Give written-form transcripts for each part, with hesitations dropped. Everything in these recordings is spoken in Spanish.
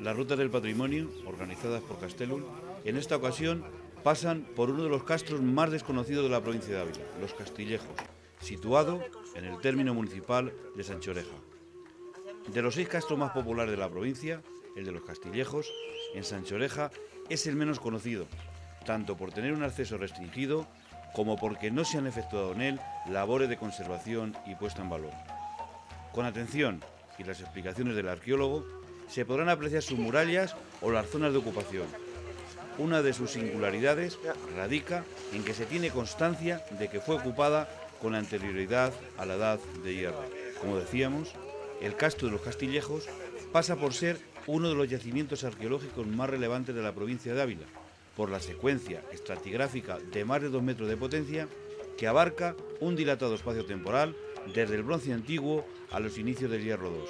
Las rutas del patrimonio, organizadas por Castellum, en esta ocasión pasan por uno de los castros más desconocidos de la provincia de Ávila, Los Castillejos, situado en el término municipal de Sanchoreja. De los 6 castros más populares de la provincia, el de Los Castillejos, en Sanchoreja, es el menos conocido, tanto por tener un acceso restringido como porque no se han efectuado en él labores de conservación y puesta en valor. Con atención y las explicaciones del arqueólogo, se podrán apreciar sus murallas o las zonas de ocupación. Una de sus singularidades radica en que se tiene constancia de que fue ocupada con anterioridad a la Edad de Hierro. Como decíamos, el castro de Los Castillejos pasa por ser uno de los yacimientos arqueológicos más relevantes de la provincia de Ávila, por la secuencia estratigráfica de más de 2 metros de potencia que abarca un dilatado espacio temporal desde el Bronce Antiguo a los inicios del Hierro II.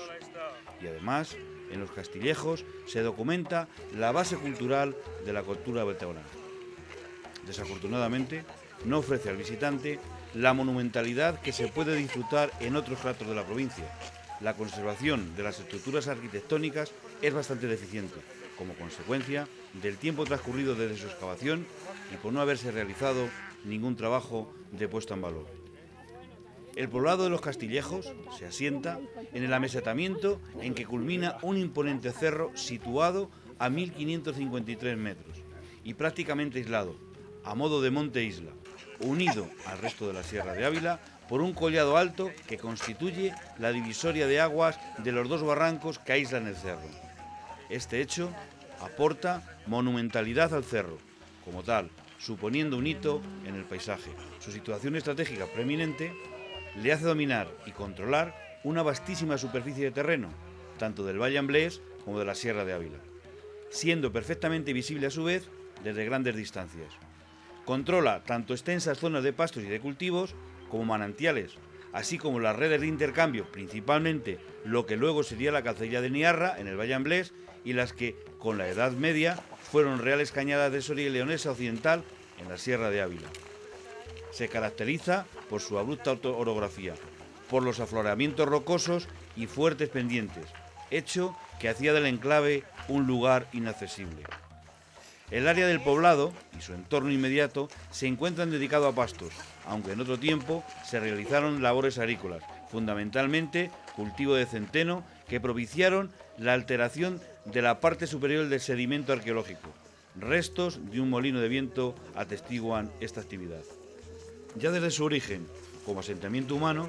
Y además, en Los Castillejos se documenta la base cultural de la cultura vertebrada. Desafortunadamente, no ofrece al visitante la monumentalidad que se puede disfrutar en otros castros de la provincia. La conservación de las estructuras arquitectónicas es bastante deficiente, como consecuencia del tiempo transcurrido desde su excavación y por no haberse realizado ningún trabajo de puesta en valor. El poblado de Los Castillejos se asienta en el amesetamiento en que culmina un imponente cerro situado a 1553 metros y prácticamente aislado, a modo de monte isla, unido al resto de la Sierra de Ávila por un collado alto que constituye la divisoria de aguas de los 2 barrancos que aíslan el cerro. Este hecho aporta monumentalidad al cerro, como tal, suponiendo un hito en el paisaje. Su situación estratégica preeminente le hace dominar y controlar una vastísima superficie de terreno, tanto del Valle Amblés como de la Sierra de Ávila, siendo perfectamente visible a su vez desde grandes distancias. Controla tanto extensas zonas de pastos y de cultivos como manantiales, así como las redes de intercambio, principalmente lo que luego sería la cacería de Niarra en el Valle Amblés y las que, con la Edad Media, fueron reales cañadas de Soria y Leonesa Occidental en la Sierra de Ávila. Se caracteriza por su abrupta orografía, por los afloramientos rocosos y fuertes pendientes, hecho que hacía del enclave un lugar inaccesible. El área del poblado y su entorno inmediato se encuentran dedicados a pastos, aunque en otro tiempo se realizaron labores agrícolas, fundamentalmente cultivo de centeno, que propiciaron la alteración de la parte superior del sedimento arqueológico. Restos de un molino de viento atestiguan esta actividad. Ya desde su origen, como asentamiento humano,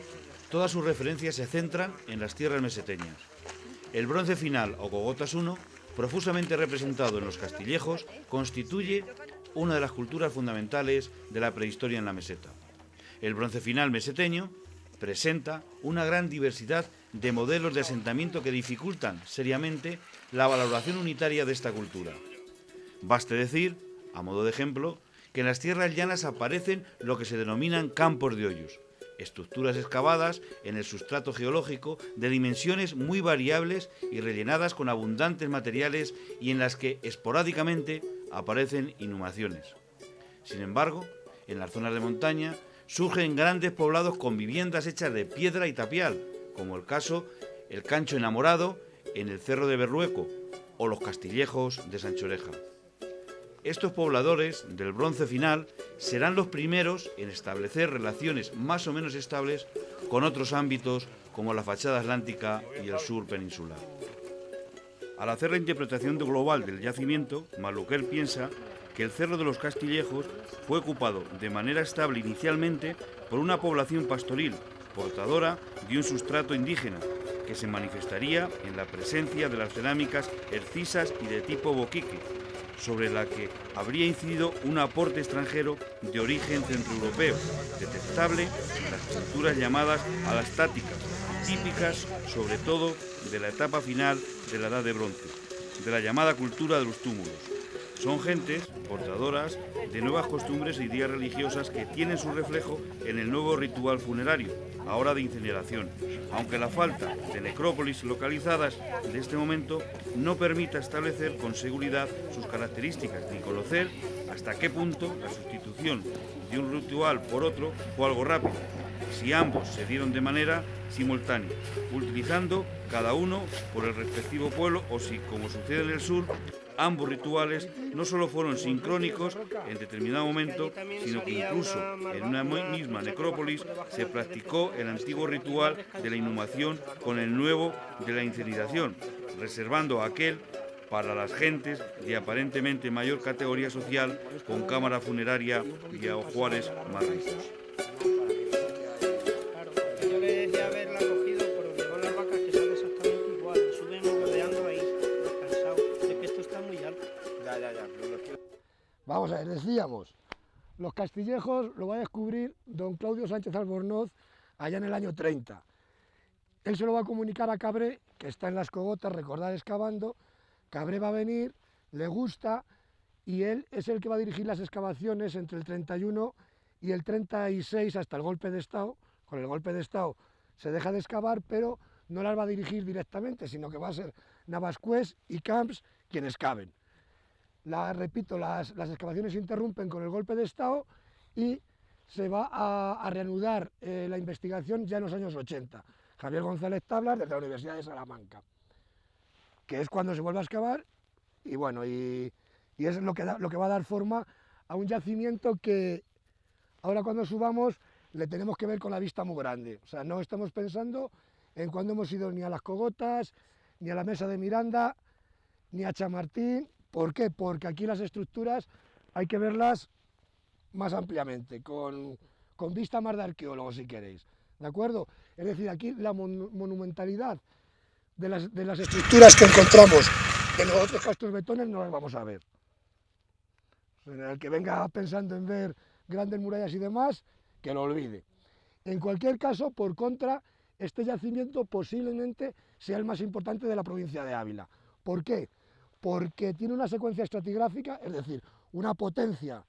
todas sus referencias se centran en las tierras meseteñas. El bronce final o Cogotas I, profusamente representado en Los Castillejos, constituye una de las culturas fundamentales de la prehistoria en la meseta. El bronce final meseteño presenta una gran diversidad de modelos de asentamiento que dificultan seriamente la valoración unitaria de esta cultura. Baste decir, a modo de ejemplo, que en las tierras llanas aparecen lo que se denominan campos de hoyos, estructuras excavadas en el sustrato geológico de dimensiones muy variables y rellenadas con abundantes materiales y en las que esporádicamente aparecen inhumaciones. Sin embargo, en las zonas de montaña surgen grandes poblados con viviendas hechas de piedra y tapial, como el caso El Cancho Enamorado en el Cerro de Berrueco o Los Castillejos de Sanchoreja. Estos pobladores del bronce final serán los primeros en establecer relaciones más o menos estables con otros ámbitos como la fachada atlántica y el sur peninsular. Al hacer la interpretación global del yacimiento, Maluquer piensa que el Cerro de los Castillejos fue ocupado de manera estable inicialmente por una población pastoril, portadora de un sustrato indígena, que se manifestaría en la presencia de las cerámicas ercisas y de tipo boquique, sobre la que habría incidido un aporte extranjero de origen centroeuropeo, detectable en las estructuras llamadas alastáticas, típicas sobre todo de la etapa final de la Edad de Bronce, de la llamada cultura de los túmulos. Son gentes portadoras de nuevas costumbres e ideas religiosas que tienen su reflejo en el nuevo ritual funerario, ahora de incineración, aunque la falta de necrópolis localizadas de este momento no permita establecer con seguridad sus características ni conocer hasta qué punto la sustitución de un ritual por otro fue algo rápido, si ambos se dieron de manera simultánea, utilizando cada uno por el respectivo pueblo o si, como sucede en el sur, ambos rituales no solo fueron sincrónicos en determinado momento, sino que incluso en una misma necrópolis se practicó el antiguo ritual de la inhumación con el nuevo de la incineración, reservando aquel para las gentes de aparentemente mayor categoría social con cámara funeraria y ajuares más ricos. Vamos a ver, decíamos, los castillejos lo va a descubrir don Claudio Sánchez Albornoz allá en el año 30. Él se lo va a comunicar a Cabré, que está en las cogotas, recordad, excavando. Cabré va a venir, le gusta, y él es el que va a dirigir las excavaciones entre el 31 y el 36 hasta el golpe de Estado. Con el golpe de Estado se deja de excavar, pero no las va a dirigir directamente, sino que va a ser Navascués y Camps quienes caben. Repito, las excavaciones se interrumpen con el golpe de Estado y se va a reanudar la investigación ya en los años 80. Javier González Tablas desde la Universidad de Salamanca, que es cuando se vuelve a excavar y bueno, y es lo que va a dar forma a un yacimiento que ahora cuando subamos le tenemos que ver con la vista muy grande. O sea, no estamos pensando en cuando hemos ido ni a las cogotas, ni a la mesa de Miranda, ni a Chamartín. ¿Por qué? Porque aquí las estructuras hay que verlas más ampliamente, con vista más de arqueólogo si queréis, ¿de acuerdo? Es decir, aquí la monumentalidad de las estructuras que encontramos en los otros castros betones no las vamos a ver. El que venga pensando en ver grandes murallas y demás, que lo olvide. En cualquier caso, por contra, este yacimiento posiblemente sea el más importante de la provincia de Ávila. ¿Por qué? Porque tiene una secuencia estratigráfica, es decir, una potencia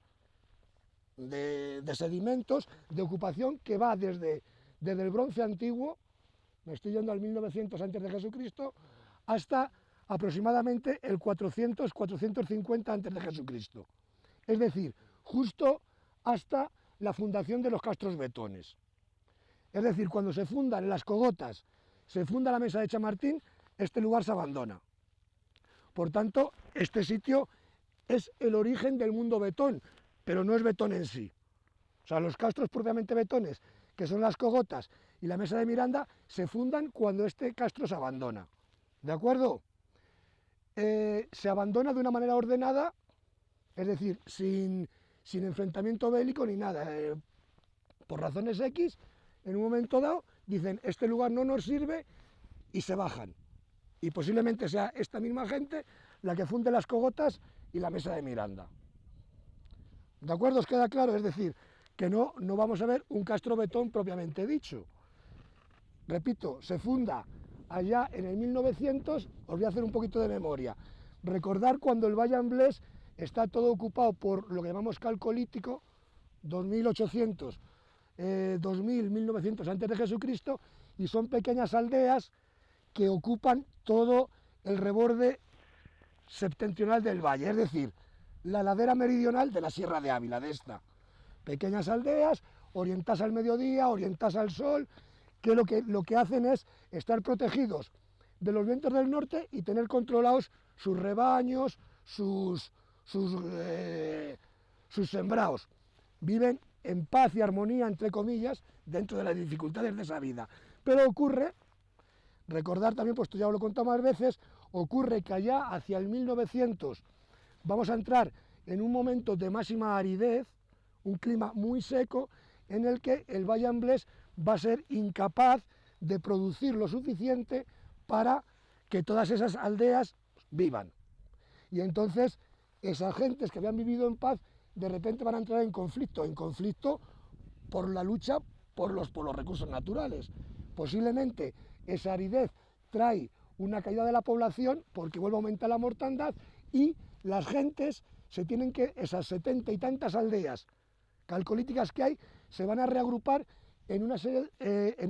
de sedimentos, de ocupación que va desde el bronce antiguo, me estoy yendo al 1900 antes de Jesucristo, hasta aproximadamente el 400-450 antes de Jesucristo. Es decir, justo hasta la fundación de los castros betones. Es decir, cuando se fundan las cogotas, se funda la mesa de Chamartín, este lugar se abandona. Por tanto, este sitio es el origen del mundo betón, pero no es betón en sí. O sea, los castros propiamente betones, que son las cogotas y la mesa de Miranda, se fundan cuando este castro se abandona. ¿De acuerdo? Se abandona de una manera ordenada, es decir, sin enfrentamiento bélico ni nada. Por razones X, en un momento dado, dicen, este lugar no nos sirve y se bajan. Y posiblemente sea esta misma gente la que funde las cogotas y la mesa de Miranda. ¿De acuerdo? ¿Os queda claro? Es decir, que no vamos a ver un castro betón propiamente dicho. Repito, se funda allá en el 1900, os voy a hacer un poquito de memoria. Recordar cuando el Valle Amblés está todo ocupado por lo que llamamos calcolítico, 2800, 2000, 1900 antes de Jesucristo, y son pequeñas aldeas que ocupan todo el reborde septentrional del valle, es decir, la ladera meridional de la Sierra de Ávila, de esta. Pequeñas aldeas, orientadas al mediodía, orientadas al sol, que lo que hacen es estar protegidos de los vientos del norte y tener controlados sus rebaños, sus sembrados. Viven en paz y armonía, entre comillas, dentro de las dificultades de esa vida. Pero ocurre, recordar también, pues esto ya lo he contado más veces, ocurre que allá hacia el 1900 vamos a entrar en un momento de máxima aridez, un clima muy seco, en el que el Valle Amblés va a ser incapaz de producir lo suficiente para que todas esas aldeas vivan. Y entonces esas gentes que habían vivido en paz de repente van a entrar en conflicto por la lucha por los recursos naturales. Posiblemente esa aridez trae una caída de la población porque vuelve a aumentar la mortandad y las gentes esas 70 y tantas aldeas calcolíticas que hay, se van a reagrupar en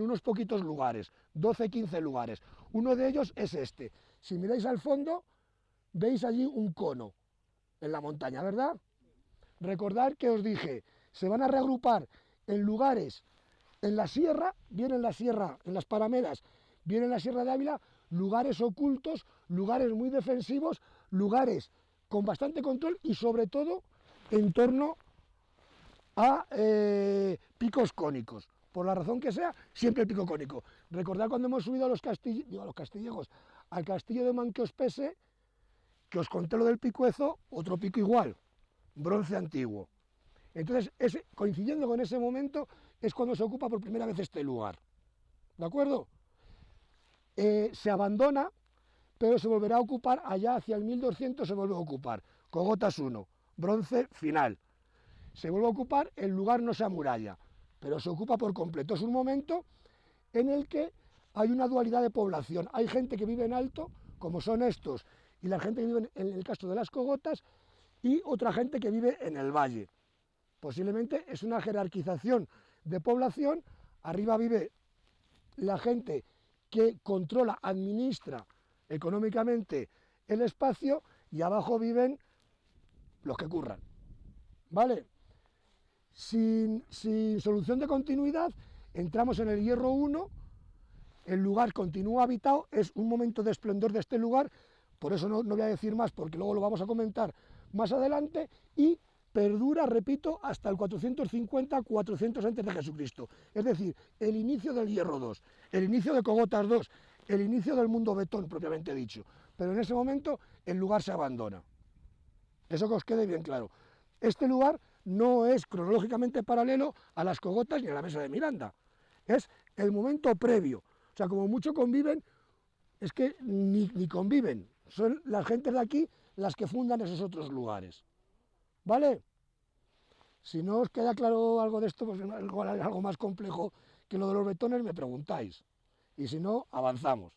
unos poquitos lugares, 12, 15 lugares. Uno de ellos es este. Si miráis al fondo, veis allí un cono en la montaña, ¿verdad? Recordad que os dije, se van a reagrupar en lugares, en la sierra, bien en la sierra, en las Parameras, bien en la Sierra de Ávila, lugares ocultos, lugares muy defensivos, lugares con bastante control y sobre todo en torno a picos cónicos. Por la razón que sea, siempre el pico cónico. Recordad cuando hemos subido a los castillejos, al castillo de Manqueospese, que os conté lo del picuezo, otro pico igual, bronce antiguo. Entonces, coincidiendo con ese momento, es cuando se ocupa por primera vez este lugar. ¿De acuerdo? Se abandona, pero se volverá a ocupar allá hacia el 1200, se vuelve a ocupar. Cogotas 1, bronce final. Se vuelve a ocupar, el lugar no se amuralla, pero se ocupa por completo. Es un momento en el que hay una dualidad de población. Hay gente que vive en alto, como son estos, y la gente que vive en el Castro de las Cogotas, y otra gente que vive en el valle. Posiblemente es una jerarquización de población. Arriba vive la gente que controla, administra económicamente el espacio, y abajo viven los que curran. ¿Vale? Sin solución de continuidad, entramos en el Hierro 1, el lugar continúa habitado, es un momento de esplendor de este lugar, por eso no voy a decir más, porque luego lo vamos a comentar más adelante, y perdura, repito, hasta el 450-400 antes de Jesucristo. Es decir, el inicio del Hierro 2, el inicio de Cogotas 2, el inicio del mundo betón, propiamente dicho. Pero en ese momento el lugar se abandona. Eso que os quede bien claro. Este lugar no es cronológicamente paralelo a las Cogotas ni a la Mesa de Miranda. Es el momento previo. O sea, como mucho conviven, es que ni conviven. Son las gentes de aquí las que fundan esos otros lugares. ¿Vale? Si no os queda claro algo de esto, pues algo más complejo que lo de los betones, me preguntáis. Y si no, avanzamos.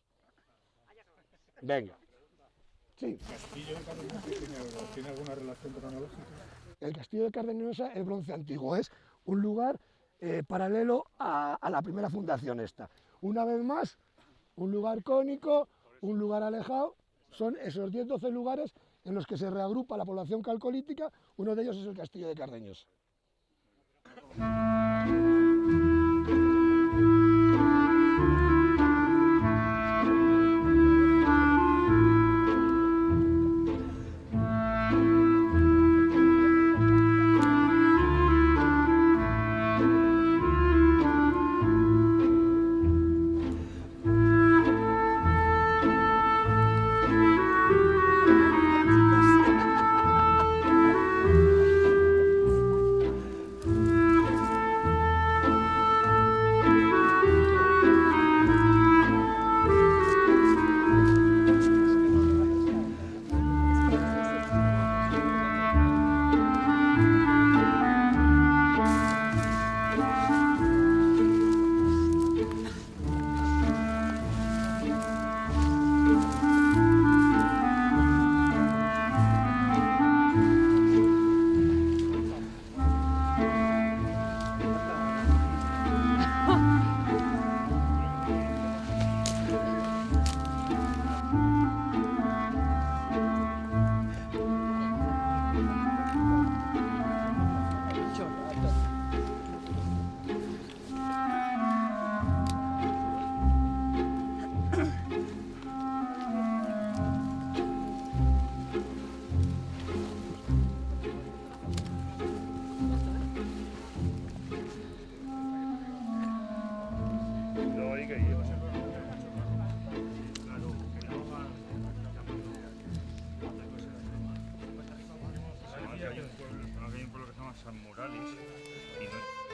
Venga. Sí. ¿El castillo de Cardenosa tiene alguna relación cronológica? El castillo de Cardenosa es bronce antiguo, es un lugar paralelo a la primera fundación esta. Una vez más, un lugar cónico, un lugar alejado, son esos 10-12 lugares en los que se reagrupa la población calcolítica. Uno de ellos es el castillo de Cardeñosa. San Morales y no...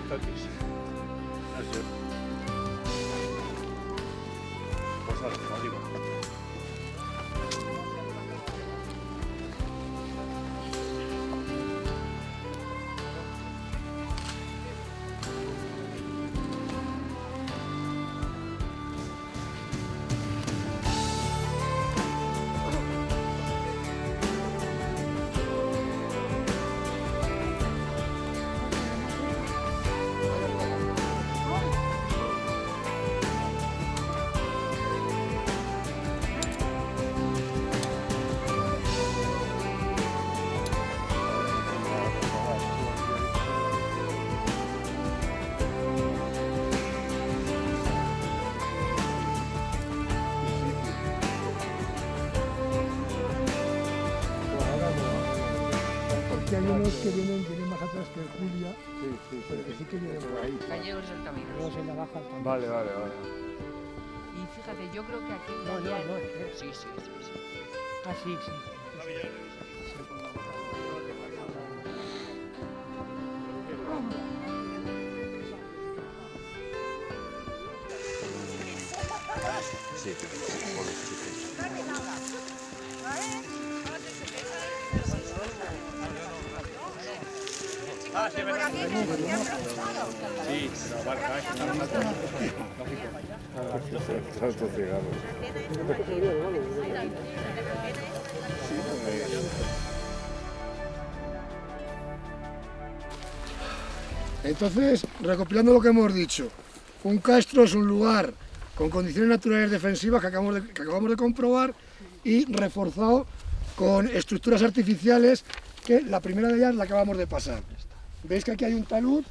Está aquí. No sé. Pues ahora, como digo. Porque hay unos que vienen más atrás que Julia, Sí, pero que sí que vienen por ahí. Gallegos del Camino. Luego se la bajan también. Vale. Y fíjate, yo creo que aquí... No, Sí. Ah, sí. Sí, Entonces, recopilando lo que hemos dicho, un castro es un lugar con condiciones naturales defensivas que acabamos de comprobar y reforzado con estructuras artificiales que la primera de ellas la acabamos de pasar. Veis que aquí hay un talud,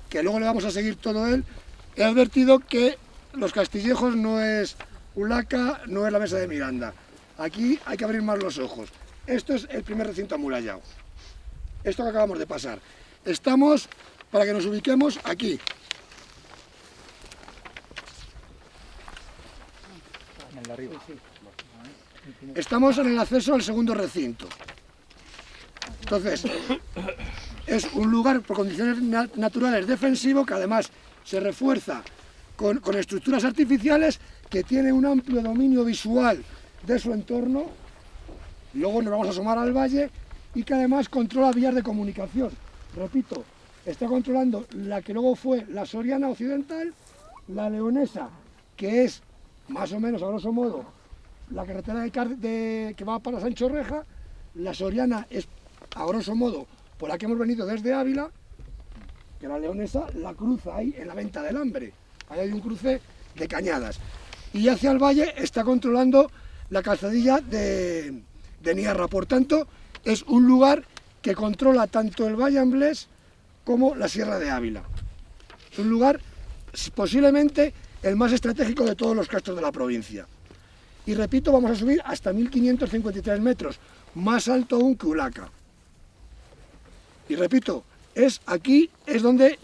que luego le vamos a seguir todo él. He advertido que los Castillejos no es Ulaca, no es la Mesa de Miranda. Aquí hay que abrir más los ojos. Esto es el primer recinto amurallado. Esto que acabamos de pasar. Estamos, para que nos ubiquemos, aquí. En el de arriba. Estamos en el acceso al segundo recinto. Entonces, es un lugar por condiciones naturales defensivo que además se refuerza con estructuras artificiales que tiene un amplio dominio visual de su entorno. Luego nos vamos a asomar al valle y que además controla vías de comunicación. Repito, está controlando la que luego fue la Soriana Occidental, la Leonesa, que es más o menos, a grosso modo, la carretera que va para Sancho Reja. La Soriana es, a grosso modo, por la que hemos venido desde Ávila, que la Leonesa la cruza ahí en la Venta del Hambre. Ahí hay un cruce de cañadas. Y hacia el valle está controlando la calzadilla de Niarra. Por tanto, es un lugar que controla tanto el Valle Amblés como la Sierra de Ávila. Es un lugar posiblemente el más estratégico de todos los castros de la provincia. Y repito, vamos a subir hasta 1553 metros, más alto aún que Ulaca. Y repito, aquí es donde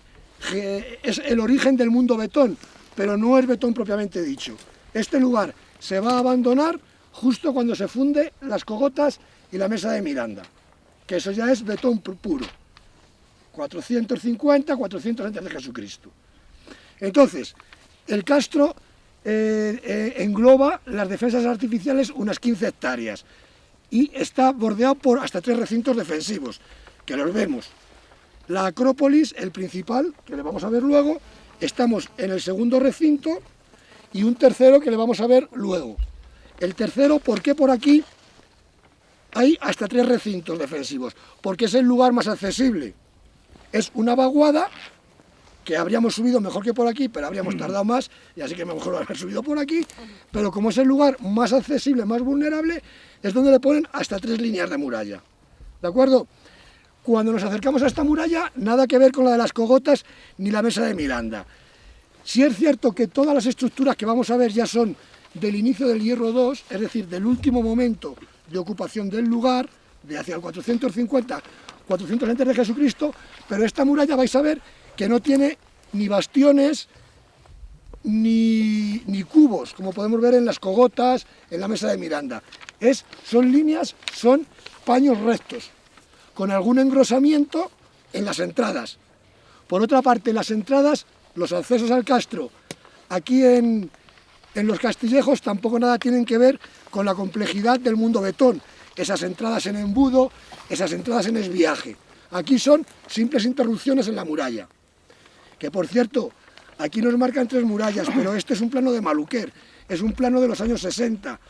es el origen del mundo betón, pero no es betón propiamente dicho. Este lugar se va a abandonar justo cuando se funde las Cogotas y la Mesa de Miranda, que eso ya es betón puro, 450, 400 antes de Jesucristo. Entonces, el castro engloba las defensas artificiales unas 15 hectáreas y está bordeado por hasta 3 recintos defensivos, que los vemos. La Acrópolis, el principal, que le vamos a ver luego, estamos en el segundo recinto y un tercero que le vamos a ver luego. El tercero, ¿por qué por aquí hay hasta 3 recintos defensivos? Porque es el lugar más accesible. Es una vaguada que habríamos subido mejor que por aquí, pero habríamos tardado más, y así que mejor haber subido por aquí, pero como es el lugar más accesible, más vulnerable, es donde le ponen hasta 3 líneas de muralla. ¿De acuerdo? Cuando nos acercamos a esta muralla, nada que ver con la de las Cogotas ni la Mesa de Miranda. Sí es cierto que todas las estructuras que vamos a ver ya son del inicio del Hierro II, es decir, del último momento de ocupación del lugar, de hacia el 450, 400 antes de Jesucristo, pero esta muralla vais a ver que no tiene ni bastiones ni cubos, como podemos ver en las Cogotas, en la Mesa de Miranda. Son líneas, son paños rectos, con algún engrosamiento en las entradas. Por otra parte, las entradas, los accesos al castro, aquí en los Castillejos tampoco nada tienen que ver con la complejidad del mundo betón. Esas entradas en embudo, esas entradas en esviaje. Aquí son simples interrupciones en la muralla. Que por cierto, aquí nos marcan 3 murallas, pero este es un plano de Maluquer, es un plano de los años 60.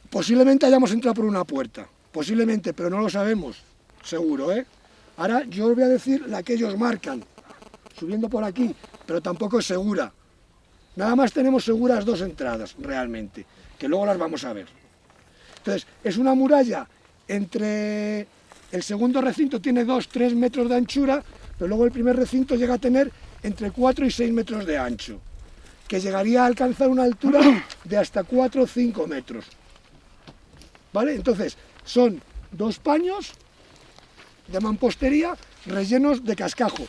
Posiblemente hayamos entrado por una puerta, posiblemente, pero no lo sabemos, seguro, ¿eh? Ahora yo os voy a decir la que ellos marcan, subiendo por aquí, pero tampoco es segura. Nada más tenemos seguras 2 entradas, realmente, que luego las vamos a ver. Entonces, es una muralla entre... El segundo recinto tiene 2-3 metros de anchura, pero luego el primer recinto llega a tener entre 4 y 6 metros de ancho, que llegaría a alcanzar una altura de hasta 4 o 5 metros. ¿Vale? Entonces, son 2 paños de mampostería rellenos de cascajo.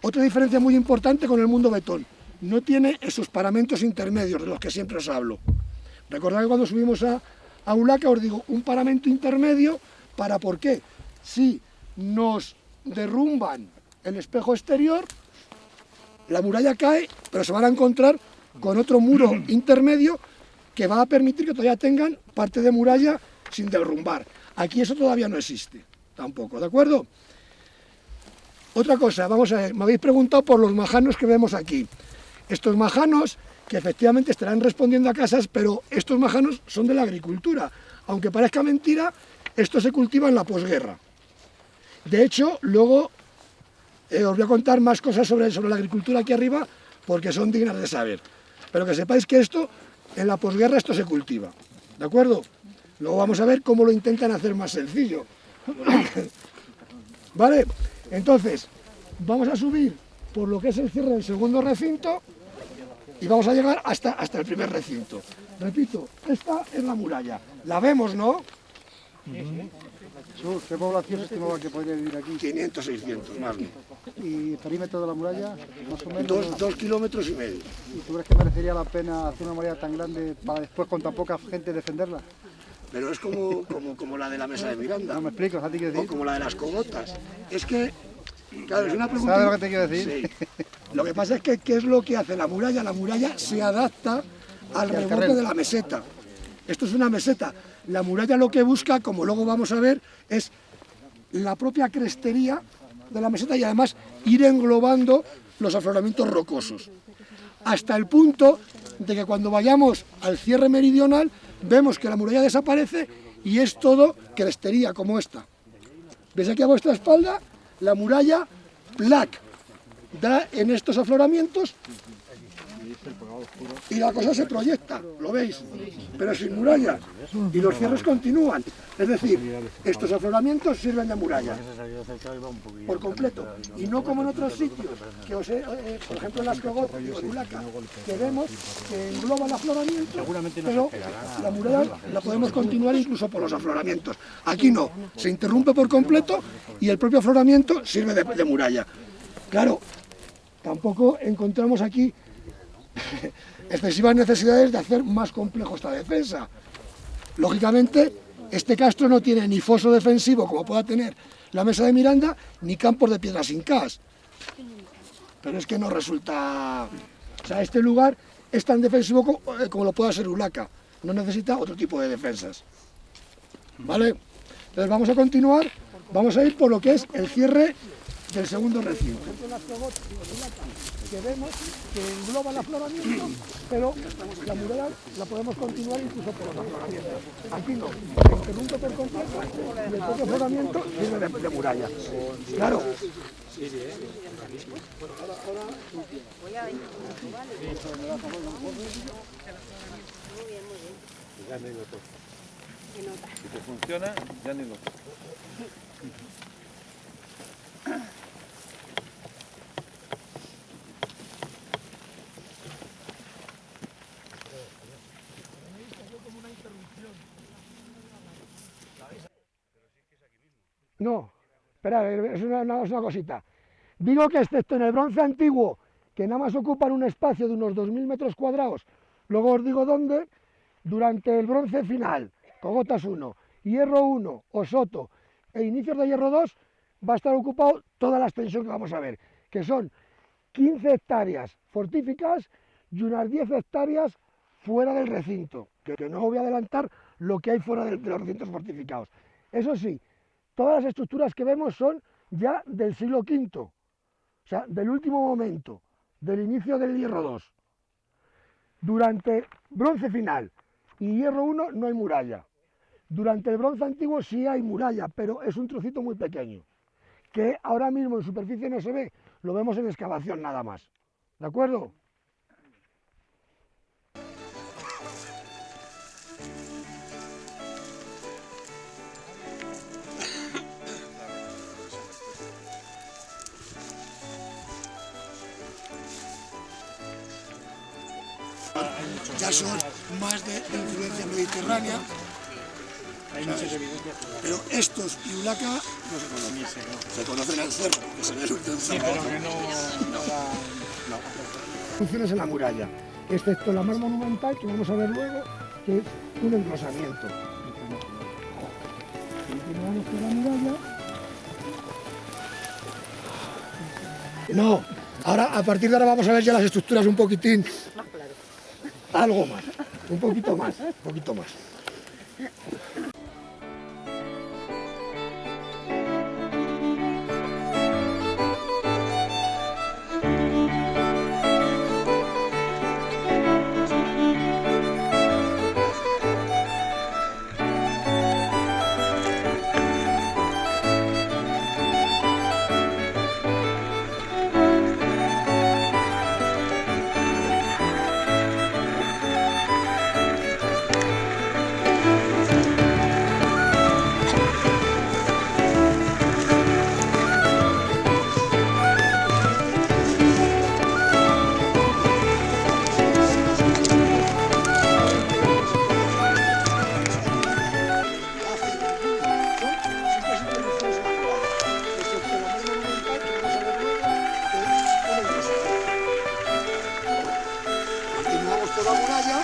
Otra diferencia muy importante con el mundo betón, no tiene esos paramentos intermedios de los que siempre os hablo. Recordad que cuando subimos a Ulaca os digo, un paramento intermedio, ¿para por qué? Si nos derrumban el espejo exterior, la muralla cae, pero se van a encontrar con otro muro intermedio que va a permitir que todavía tengan parte de muralla sin derrumbar. Aquí eso todavía no existe, tampoco, ¿de acuerdo? Otra cosa, vamos a ver, me habéis preguntado por los majanos que vemos aquí. Estos majanos, que efectivamente estarán respondiendo a casas, pero estos majanos son de la agricultura. Aunque parezca mentira, esto se cultiva en la posguerra. De hecho, luego os voy a contar más cosas sobre la agricultura aquí arriba, porque son dignas de saber. Pero que sepáis que esto, en la posguerra, esto se cultiva, ¿de acuerdo? Luego vamos a ver cómo lo intentan hacer más sencillo. ¿Vale? Entonces, vamos a subir por lo que es el cierre del segundo recinto y vamos a llegar hasta el primer recinto. Repito, esta es la muralla. La vemos, ¿no? ¿Qué población se estimaba que podría vivir aquí? 500, 600, más o menos. ¿Y el perímetro de la muralla? Más o menos. 2 kilómetros y medio. ¿Y tú crees que merecería la pena hacer una muralla tan grande para después con tan poca gente defenderla? Pero es como la de la mesa de Miranda. No me explico, ¿sabes qué quiero O decir? como la de las cogotas. Es que, claro, es una pregunta... ¿Sabes lo que te quiero decir? Sí. Lo que pasa es que, ¿qué es lo que hace la muralla? La muralla se adapta al reborde de la meseta. Esto es una meseta. La muralla lo que busca, como luego vamos a ver, es la propia crestería de la meseta y además ir englobando los afloramientos rocosos. Hasta el punto de que cuando vayamos al cierre meridional, vemos que la muralla desaparece y es todo crestería como esta. ¿Veis aquí a vuestra espalda? La muralla plaque da en estos afloramientos y la cosa se proyecta, ¿lo veis? Pero sin muralla. Y los cierres continúan. Es decir, estos afloramientos sirven de muralla por completo. Y no como en otros sitios, que os por ejemplo en las Cogotas y en Ulaca, que vemos que engloba el afloramiento, pero la muralla la podemos continuar incluso por los afloramientos. Aquí no, se interrumpe por completo y el propio afloramiento sirve de muralla. Claro, tampoco encontramos aquí excesivas necesidades de hacer más complejo esta defensa. Lógicamente, este castro no tiene ni foso defensivo como pueda tener la mesa de Miranda, ni campos de piedras incas. Pero es que no resulta... O sea, este lugar es tan defensivo como lo pueda ser Ulaca. No necesita otro tipo de defensas. ¿Vale? Entonces vamos a continuar, vamos a ir por lo que es el cierre del segundo recinto. Que vemos que engloba el afloramiento, pero la muralla la podemos continuar incluso por los afloramientos. Aquí no, se interrumpe por completo y el propio afloramiento sirve de muralla. Claro. Si te funciona, ya ni lo... No, espera, es una cosita. Digo que excepto en el bronce antiguo, que nada más ocupan un espacio de unos 2000 metros cuadrados, luego os digo dónde, durante el bronce final, Cogotas 1, Hierro 1, Osoto e inicios de Hierro 2, va a estar ocupado toda la extensión que vamos a ver, que son 15 hectáreas fortificadas y unas 10 hectáreas fuera del recinto, que no voy a adelantar lo que hay fuera de los recintos fortificados. Eso sí, todas las estructuras que vemos son ya del siglo V, o sea, del último momento, del inicio del hierro II. Durante bronce final y hierro I no hay muralla. Durante el bronce antiguo sí hay muralla, pero es un trocito muy pequeño, que ahora mismo en superficie no se ve, lo vemos en excavación nada más. ¿De acuerdo? Ya son más de influencia mediterránea, pero estos y Ulaca no se conocen. Se conocen al cerro, que se ve el cerro. Sí, pero que no. Funciones en la muralla, excepto la más monumental que vamos a ver luego, que es un engrosamiento. Continuamos con la muralla. No, ahora a partir de ahora vamos a ver ya las estructuras un poquitín. Algo más, un poquito más, un poquito más. La muralla.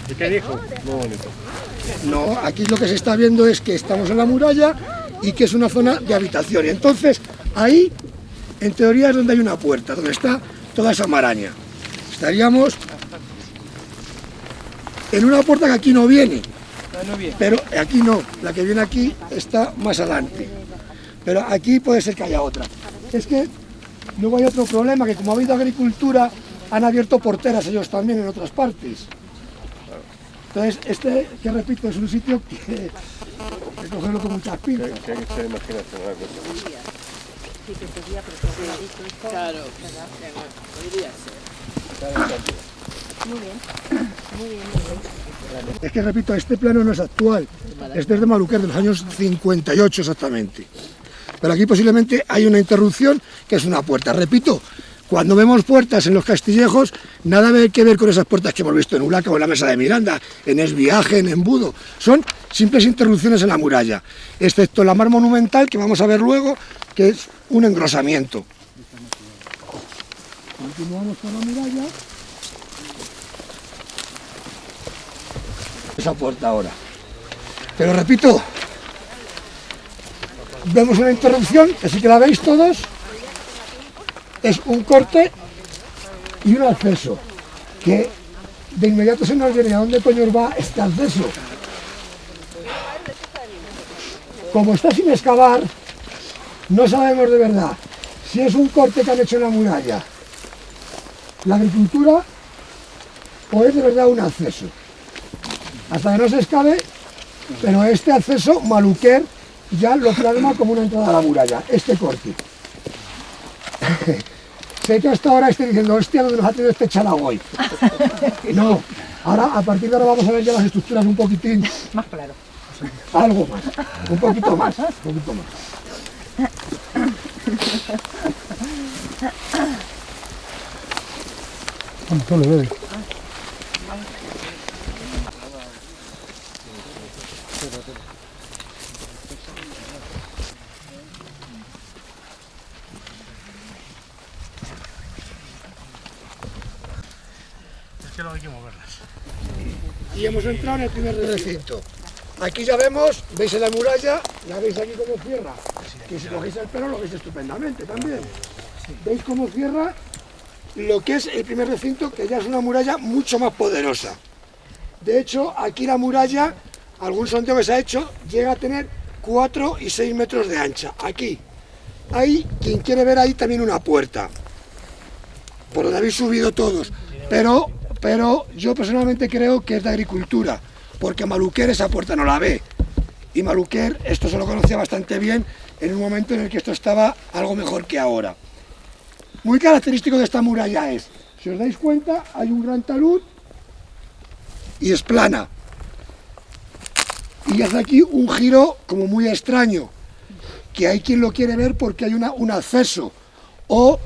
¿Y qué dijo? Muy bonito. No, aquí lo que se está viendo es que estamos en la muralla y que es una zona de habitación. Y entonces, ahí, en teoría, es donde hay una puerta, donde está toda esa maraña. Estaríamos en una puerta que aquí no viene, pero aquí no, la que viene aquí está más adelante. Pero aquí puede ser que haya otra. Es que luego hay otro problema, que como ha habido agricultura, han abierto porteras ellos también en otras partes. Entonces, este, que repito, es un sitio que hay que cogerlo con muchas pinzas. ¿Qué se imagina hacer una cosa? Claro, podría ser. Muy bien, muy bien, muy bien. Es que repito, este plano no es actual, este es de Maluquer, de los años 58 exactamente. Pero aquí posiblemente hay una interrupción que es una puerta. Repito, cuando vemos puertas en los castillejos, nada que ver con esas puertas que hemos visto en Ulaca o en la Mesa de Miranda, en Esviaje, en Embudo. Son simples interrupciones en la muralla, excepto la más monumental que vamos a ver luego, que es un engrosamiento. Continuamos con la muralla. Esa puerta ahora. Pero repito, vemos una interrupción, que sí que la veis todos. Es un corte y un acceso, que de inmediato se nos viene a dónde coño va este acceso. Como está sin excavar, no sabemos de verdad si es un corte que han hecho en la muralla, la agricultura, o es de verdad un acceso. Hasta que no se excave, pero este acceso, Maluquer ya lo plasma como una entrada a la muralla, este corte. Sé que hasta ahora estoy diciendo, hostia, ¿dónde nos ha tenido este chalagoy? No, ahora, a partir de ahora vamos a ver ya las estructuras un poquitín Más claro. Algo más, un poquito más, un poquito más. No le veo. Es que luego hay que moverlas. Y hemos entrado en el primer recinto. Aquí ya vemos, veis en la muralla, ya veis aquí cómo cierra, que si cogéis el pelo lo veis estupendamente también. Veis cómo cierra lo que es el primer recinto, que ya es una muralla mucho más poderosa. De hecho, aquí la muralla, algún sondeo que se ha hecho, llega a tener 4 y 6 metros de ancha. Aquí hay, quien quiere ver ahí también una puerta, por donde habéis subido todos, pero yo personalmente creo que es de agricultura, porque Maluquer esa puerta no la ve, y Maluquer esto se lo conocía bastante bien en un momento en el que esto estaba algo mejor que ahora. Muy característico de esta muralla es, si os dais cuenta, hay un gran talud y es plana, y hace aquí un giro como muy extraño, que hay quien lo quiere ver porque hay un acceso, o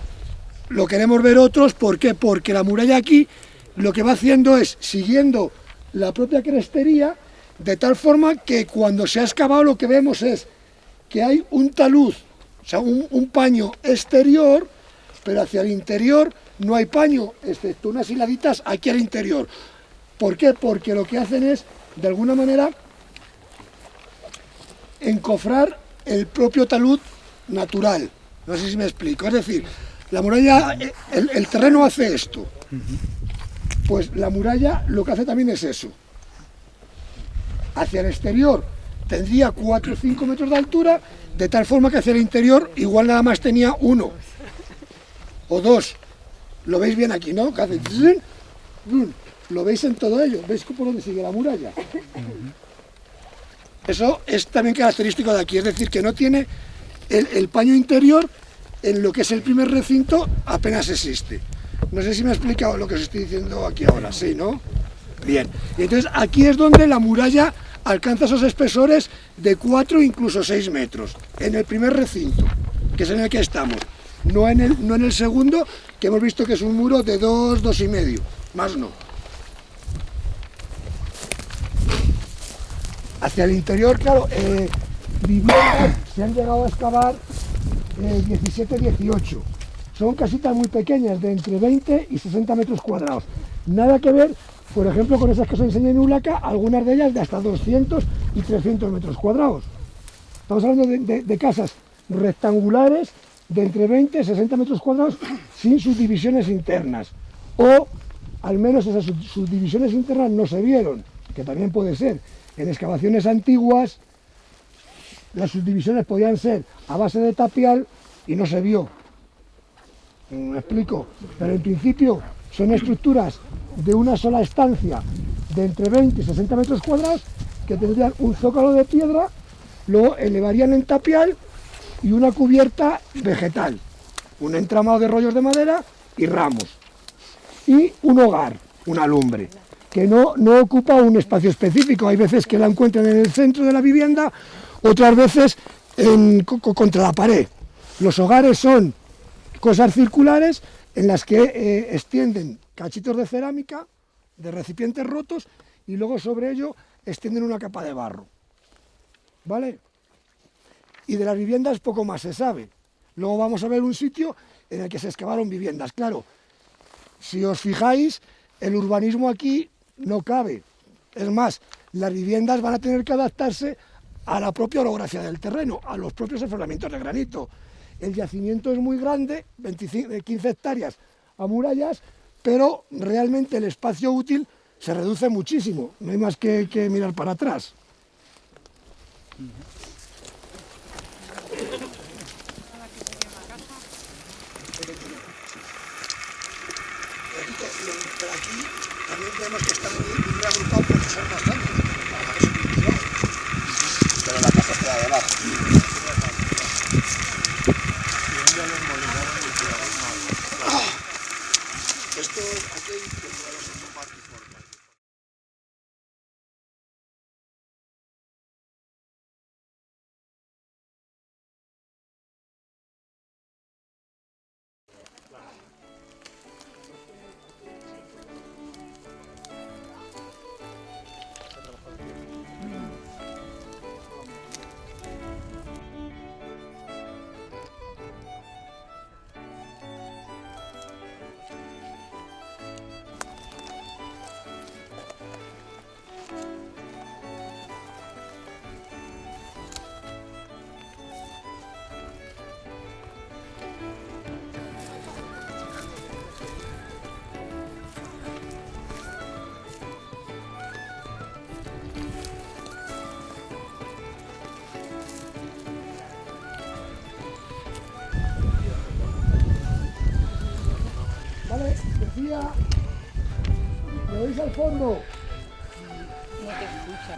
lo queremos ver otros, ¿por qué? Porque la muralla aquí lo que va haciendo es siguiendo la propia crestería, de tal forma que cuando se ha excavado lo que vemos es que hay un talud, o sea, un paño exterior, pero hacia el interior no hay paño, excepto unas hiladitas aquí al interior. ¿Por qué? Porque lo que hacen es, de alguna manera, encofrar el propio talud natural. No sé si me explico. Es decir, la muralla, el terreno hace esto. Pues la muralla lo que hace también es eso. Hacia el exterior tendría 4 o 5 metros de altura, de tal forma que hacia el interior igual nada más tenía 1 o 2. Lo veis bien aquí, ¿no? Que hace... Lo veis en todo ello. ¿Veis por dónde sigue la muralla? Eso es también característico de aquí, es decir, que no tiene el paño interior, en lo que es el primer recinto apenas existe. No sé si me he explicado lo que os estoy diciendo aquí ahora, ¿sí, no? Bien, y entonces aquí es donde la muralla alcanza esos espesores de 4 incluso 6 metros, en el primer recinto, que es en el que estamos, no en el segundo, que hemos visto que es un muro de 2, 2,5, más no. Hacia el interior, claro, viviendas se han llegado a excavar 17, 18. Son casitas muy pequeñas, de entre 20 y 60 metros cuadrados. Nada que ver, por ejemplo, con esas que os enseñé en Ulaca, algunas de ellas de hasta 200 y 300 metros cuadrados. Estamos hablando de casas rectangulares de entre 20 y 60 metros cuadrados sin subdivisiones internas. O al menos esas subdivisiones internas no se vieron, que también puede ser. En excavaciones antiguas las subdivisiones podían ser a base de tapial y no se vio. ¿Me explico? Pero en principio son estructuras de una sola estancia de entre 20 y 60 metros cuadrados que tendrían un zócalo de piedra, lo elevarían en tapial y una cubierta vegetal, un entramado de rollos de madera y ramos, y un hogar, una lumbre, que no ocupa un espacio específico. Hay veces que la encuentran en el centro de la vivienda, otras veces contra la pared. Los hogares son cosas circulares en las que extienden cachitos de cerámica, de recipientes rotos, y luego sobre ello extienden una capa de barro, ¿vale? Y de las viviendas poco más se sabe. Luego vamos a ver un sitio en el que se excavaron viviendas. Claro, si os fijáis, el urbanismo aquí no cabe. Es más, las viviendas van a tener que adaptarse a la propia orografía del terreno, a los propios afloramientos de granito. El yacimiento es muy grande, 15 hectáreas a murallas, pero realmente el espacio útil se reduce muchísimo. No hay más que mirar para atrás. Pero aquí también vemos que está muy reagrupado porque son bastantes. Pero la casa está debajo. Esto aquí hay decía, ¿lo veis al fondo? No te escucha.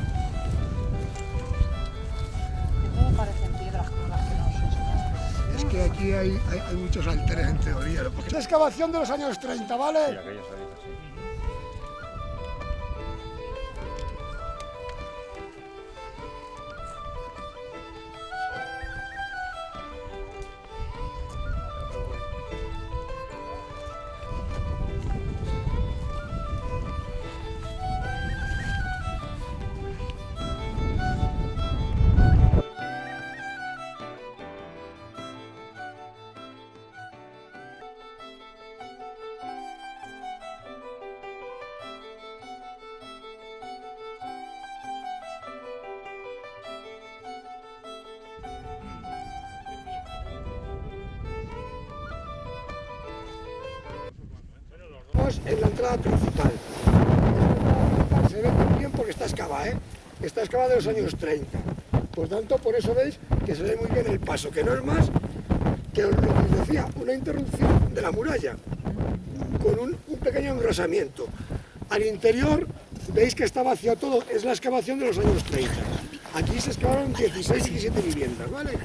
Todo parecen piedras como las que nos Es que aquí hay muchos alteres en teoría. Porque es la excavación de los años 30, ¿vale? Sí, aquello se dice así. Estamos en la entrada principal. Se ve muy bien porque está excavada, ¿eh? Está excavada de los años 30. Por tanto, por eso veis que se ve muy bien el paso, que no es más que lo que os decía, una interrupción de la muralla, con un pequeño engrosamiento. Al interior veis que está vacío todo, es la excavación de los años 30. Aquí se excavaron 16 y 17 viviendas, ¿vale?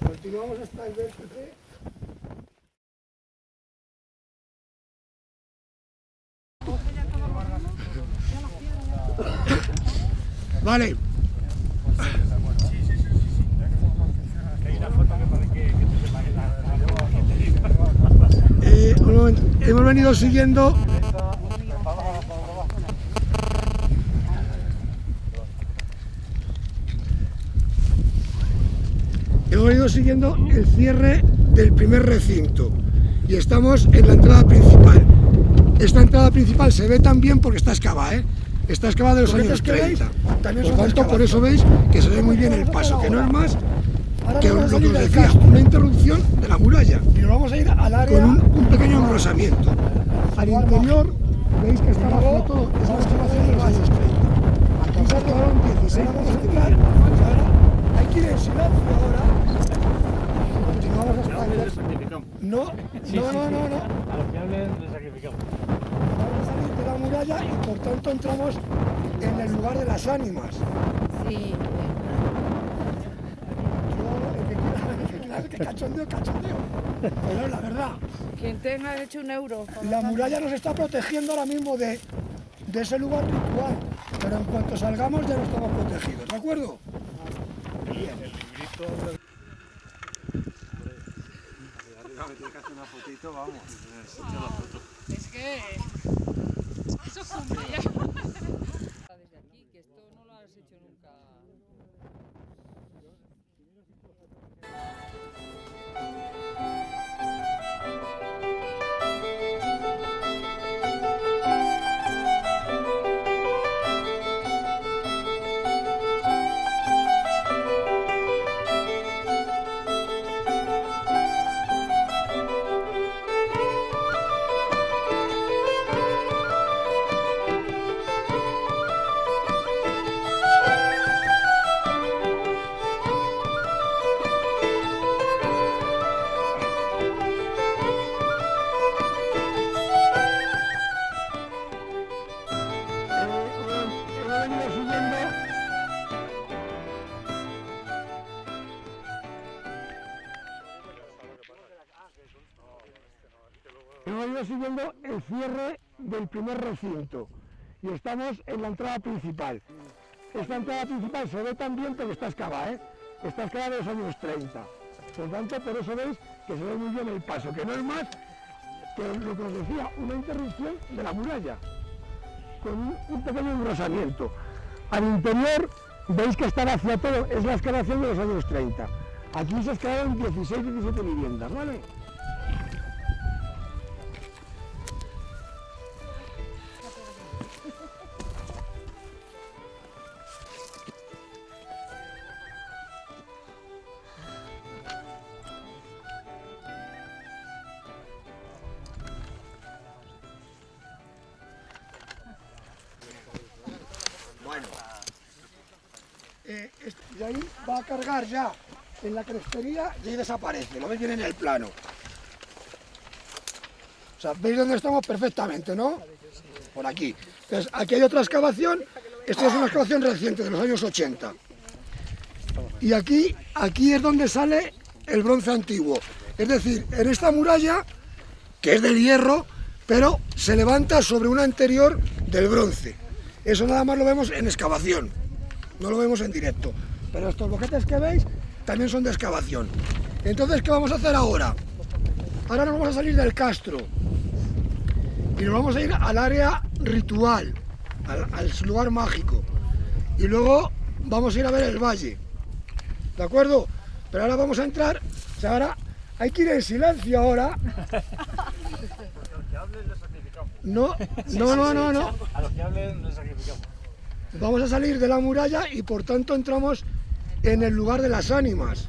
Continuamos hasta el vértice. Vale. Un momento. Hemos venido siguiendo. Hemos venido siguiendo el cierre del primer recinto y estamos en la entrada principal. Esta entrada principal se ve tan bien porque está excavada, ¿eh? Está excavada de los años 30. Por tanto, por eso veis que se ve muy bien el paso, que no es más que lo que os decía, una interrupción de la muralla. Y nos vamos a ir al área con un pequeño engrosamiento. Al interior veis que está vacío todo, es la excavación de los años 30. Aquí se excavaron 16. Vamos a entrar. Hay que ir en silencio ahora. Continuamos hasta el... No. A los que hablen les sacrificamos. Vamos a salir de la muralla y por tanto entramos en el lugar de las ánimas. Sí. Que cachondeo. Pero la verdad, Quien tenga hecho €1. la muralla nos está protegiendo ahora mismo de ese lugar ritual. Pero en cuanto salgamos ya no estamos protegidos, ¿de acuerdo? Es que... Eso es un día. Desde aquí, que esto no lo has hecho nunca. Hemos ido siguiendo el cierre del primer recinto y estamos en la entrada principal. Esta entrada principal se ve tan bien porque está excavada, ¿eh? Está excavada de los años 30. Por tanto, por eso veis que se ve muy bien el paso, que no es más que lo que os decía, una interrupción de la muralla, con un pequeño engrosamiento. Al interior veis que está vacío todo, es la excavación de los años 30. Aquí se excavaron 16 y 17 viviendas, ¿vale? Y ahí va a cargar ya en la crestería y ahí desaparece, lo veis bien en el plano. O sea, ¿veis dónde estamos perfectamente, no? Por aquí. Entonces, aquí hay otra excavación. Esto es una excavación reciente, de los años 80. Y aquí es donde sale el bronce antiguo. Es decir, en esta muralla, que es del hierro, pero se levanta sobre una anterior del bronce. Eso nada más lo vemos en excavación, no lo vemos en directo. Pero estos boquetes que veis también son de excavación. Entonces, ¿qué vamos a hacer ahora? Ahora nos vamos a salir del castro y nos vamos a ir al área ritual, al lugar mágico. Y luego vamos a ir a ver el valle, ¿de acuerdo? Pero ahora vamos a entrar, o sea, ahora hay que ir en silencio ahora. No. A los que hablen les sacrificamos. Vamos a salir de la muralla y por tanto entramos en el lugar de las ánimas.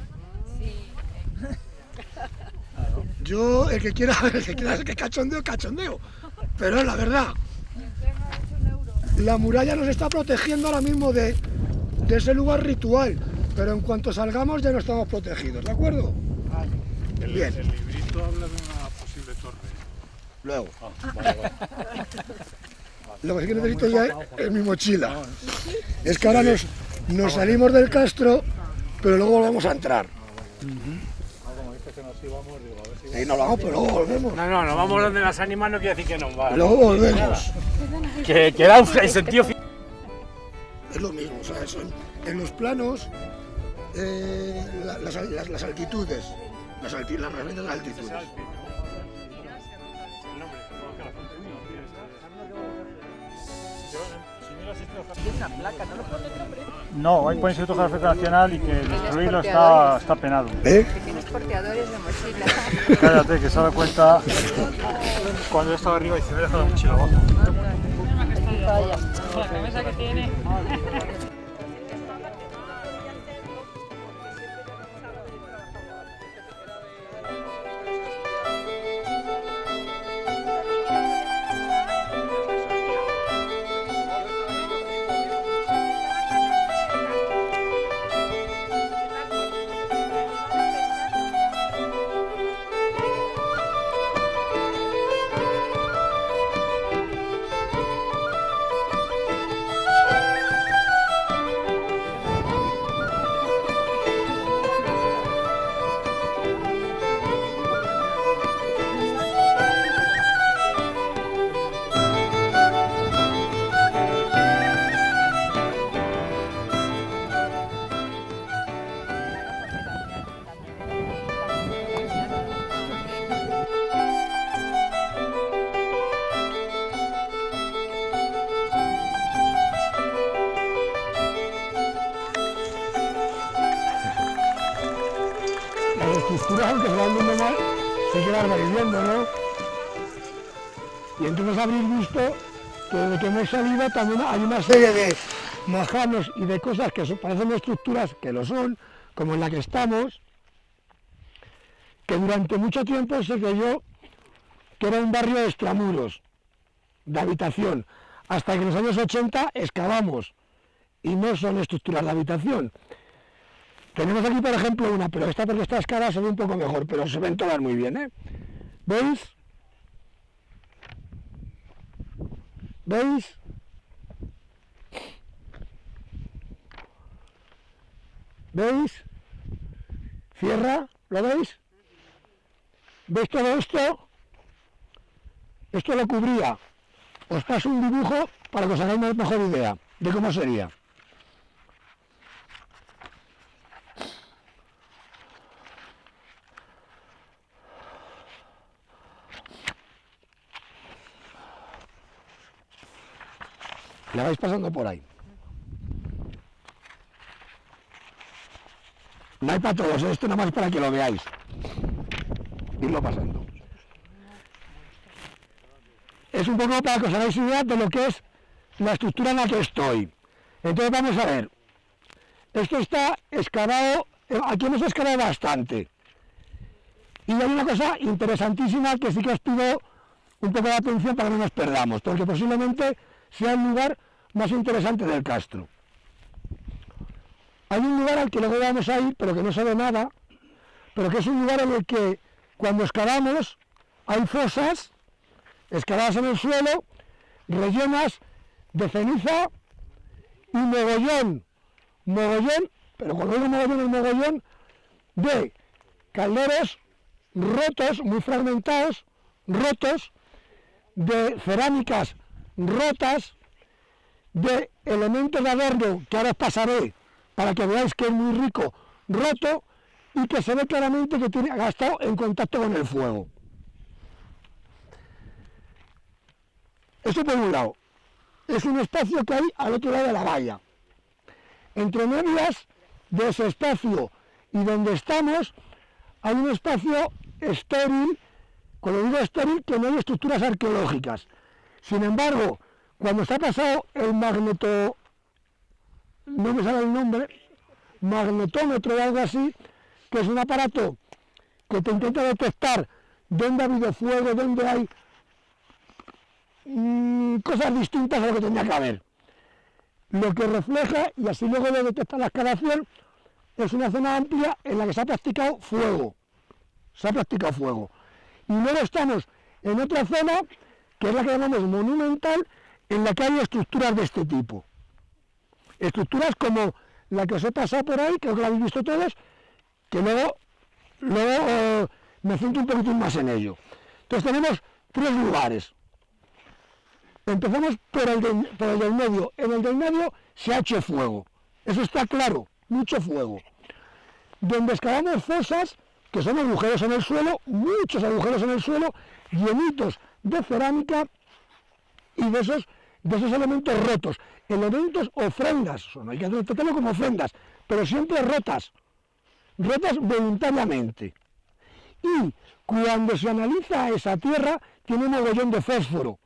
Yo, el que quiera que cachondeo. Pero es la verdad. La muralla nos está protegiendo ahora mismo de ese lugar ritual. Pero en cuanto salgamos ya no estamos protegidos, ¿de acuerdo? Bien. El librito habla de una posible torre. Luego. Lo que sí que necesito ya es mi mochila. Es que ahora nos salimos del castro, pero luego volvemos a entrar. Como dices que nos íbamos, digo, a ver si... Sí, no lo hago, pero luego volvemos. No, nos vamos donde las ánimas, no quiere decir que nos va. Luego volvemos. Que da el sentido... Es lo mismo, o sea, son en los planos las altitudes, las referencias a altitudes. No, hay por Instituto Geográfico Nacional y que destruirlo está penado. ¿Eh? Que tienes porteadores de mochila. Cállate, que se da cuenta cuando yo estaba arriba y se me ha dejado la mochila abajo. La cabeza que tiene. Las estructuras, aunque se van viendo mal, sí que las vais viendo, ¿no? Y entonces habréis visto que desde que hemos salido también hay una serie de majanos y de cosas que parecen estructuras, que lo son, como en la que estamos, que durante mucho tiempo se creyó que era un barrio de extramuros, de habitación, hasta que en los años 80 excavamos, y no son estructuras de habitación. Tenemos aquí, por ejemplo, una, pero esta porque está excavada se ve un poco mejor, pero se ven todas muy bien, ¿eh? ¿Veis? ¿Veis? ¿Veis? Cierra, ¿lo veis? ¿Veis todo esto? Esto lo cubría. Os paso un dibujo para que os hagáis una mejor idea de cómo sería. La vais pasando por ahí. No hay para todos, esto nada más para que lo veáis. Irlo pasando. Es un poco para que os hagáis idea de lo que es la estructura en la que estoy. Entonces vamos a ver. Esto está excavado, aquí hemos excavado bastante. Y hay una cosa interesantísima que sí que os pido un poco de atención para que no nos perdamos, porque posiblemente sea el lugar más interesante del castro. Hay un lugar al que luego vamos a ir, pero que no se ve nada, pero que es un lugar en el que cuando excavamos hay fosas excavadas en el suelo, rellenas de ceniza y mogollón, pero cuando digo mogollón es mogollón, de calderos rotos, muy fragmentados, rotos, de cerámicas rotas, de elementos de adorno que ahora os pasaré para que veáis que es muy rico, roto, y que se ve claramente que ha estado en contacto con el fuego. Eso por un lado. Es un espacio que hay al otro lado de la valla. Entre medias de ese espacio y donde estamos hay un espacio estéril, cuando digo estéril, que no hay estructuras arqueológicas. Sin embargo, cuando se ha pasado el magneto, no me sale el nombre, magnetómetro o algo así, que es un aparato que te intenta detectar dónde ha habido fuego, dónde hay cosas distintas a lo que tenía que haber. Lo que refleja, y así luego lo detecta la excavación, es una zona amplia en la que se ha practicado fuego. Y luego estamos en otra zona, que es la que llamamos monumental, en la que hay estructuras de este tipo. Estructuras como la que os he pasado por ahí, creo que la habéis visto todos, que luego me centro un poquitín más en ello. Entonces tenemos 3 lugares. Empezamos por el del medio. En el del medio se ha hecho fuego. Eso está claro, mucho fuego. Donde excavamos fosas, que son agujeros en el suelo, muchos agujeros en el suelo, llenitos de cerámica y de esos elementos rotos. Elementos ofrendas, no hay que tratarlo como ofrendas, pero siempre rotas voluntariamente. Y cuando se analiza esa tierra, tiene un mogollón de fósforo.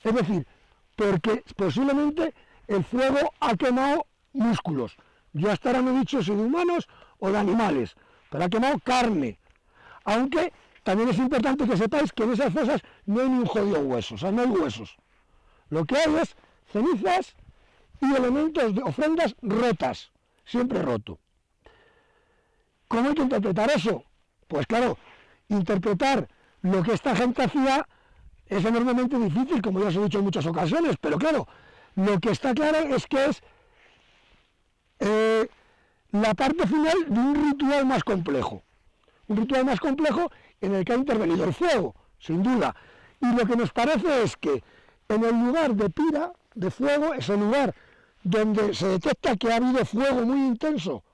Es decir, porque posiblemente el fuego ha quemado músculos. Yo hasta ahora no he dicho si de humanos o de animales, pero ha quemado carne. Aunque también es importante que sepáis que en esas fosas no hay ni un jodido hueso, o sea, no hay huesos. Lo que hay es cenizas y elementos de ofrendas rotas, siempre roto. ¿Cómo hay que interpretar eso? Pues claro, interpretar lo que esta gente hacía es enormemente difícil, como ya os he dicho en muchas ocasiones, pero claro, lo que está claro es que es la parte final de un ritual más complejo. Un ritual más complejo en el que ha intervenido el fuego, sin duda. Y lo que nos parece es que en el lugar de pira, de fuego, es el lugar donde se detecta que ha habido fuego muy intenso,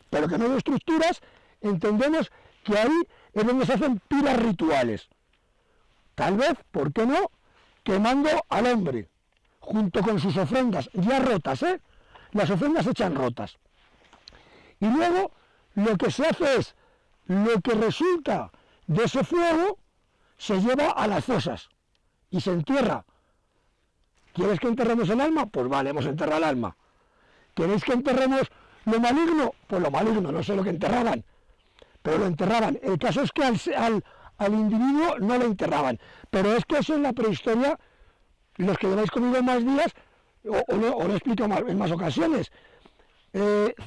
pero que no hay estructuras, entendemos que ahí es donde se hacen piras rituales. Tal vez, ¿por qué no?, quemando al hombre, junto con sus ofrendas, ya rotas, las ofrendas se echan rotas. Y luego, lo que se hace es, lo que resulta de ese fuego, se lleva a las fosas y se entierra. ¿Quieres que enterremos el alma? Pues vale, hemos enterrado el alma. ¿Queréis que enterremos lo maligno? Pues lo maligno, no sé lo que enterraban, pero lo enterraban. El caso es que al individuo no lo enterraban, pero es que eso en la prehistoria, los que lleváis conmigo más días, o lo he explicado en más ocasiones,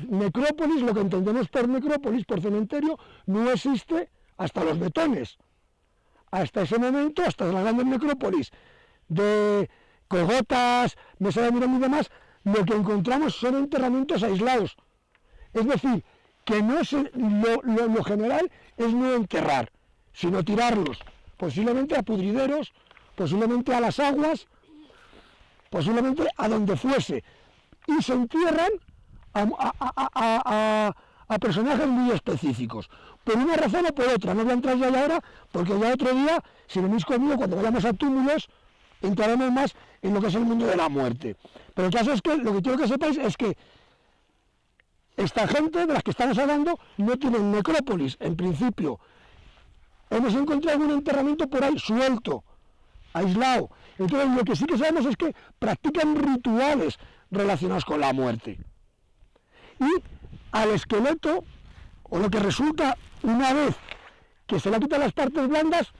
necrópolis, lo que entendemos por necrópolis, por cementerio, no existe hasta los betones. Hasta ese momento, hasta las grandes necrópolis de cogotas, mesa de Mirón y demás, lo que encontramos son enterramientos aislados. Es decir, que no lo general es no enterrar, sino tirarlos, posiblemente a pudrideros, posiblemente a las aguas, posiblemente a donde fuese, y se entierran a personajes muy específicos, por una razón o por otra. No voy a entrar ya ahora, porque ya otro día, si venís conmigo, cuando vayamos a túmulos, entraremos más en lo que es el mundo de la muerte. Pero el caso es que lo que quiero que sepáis es que esta gente de las que estamos hablando no tienen necrópolis, en principio. Hemos encontrado un enterramiento por ahí suelto, aislado. Entonces lo que sí que sabemos es que practican rituales relacionados con la muerte. Y al esqueleto, o lo que resulta, una vez que se le quitan las partes blandas,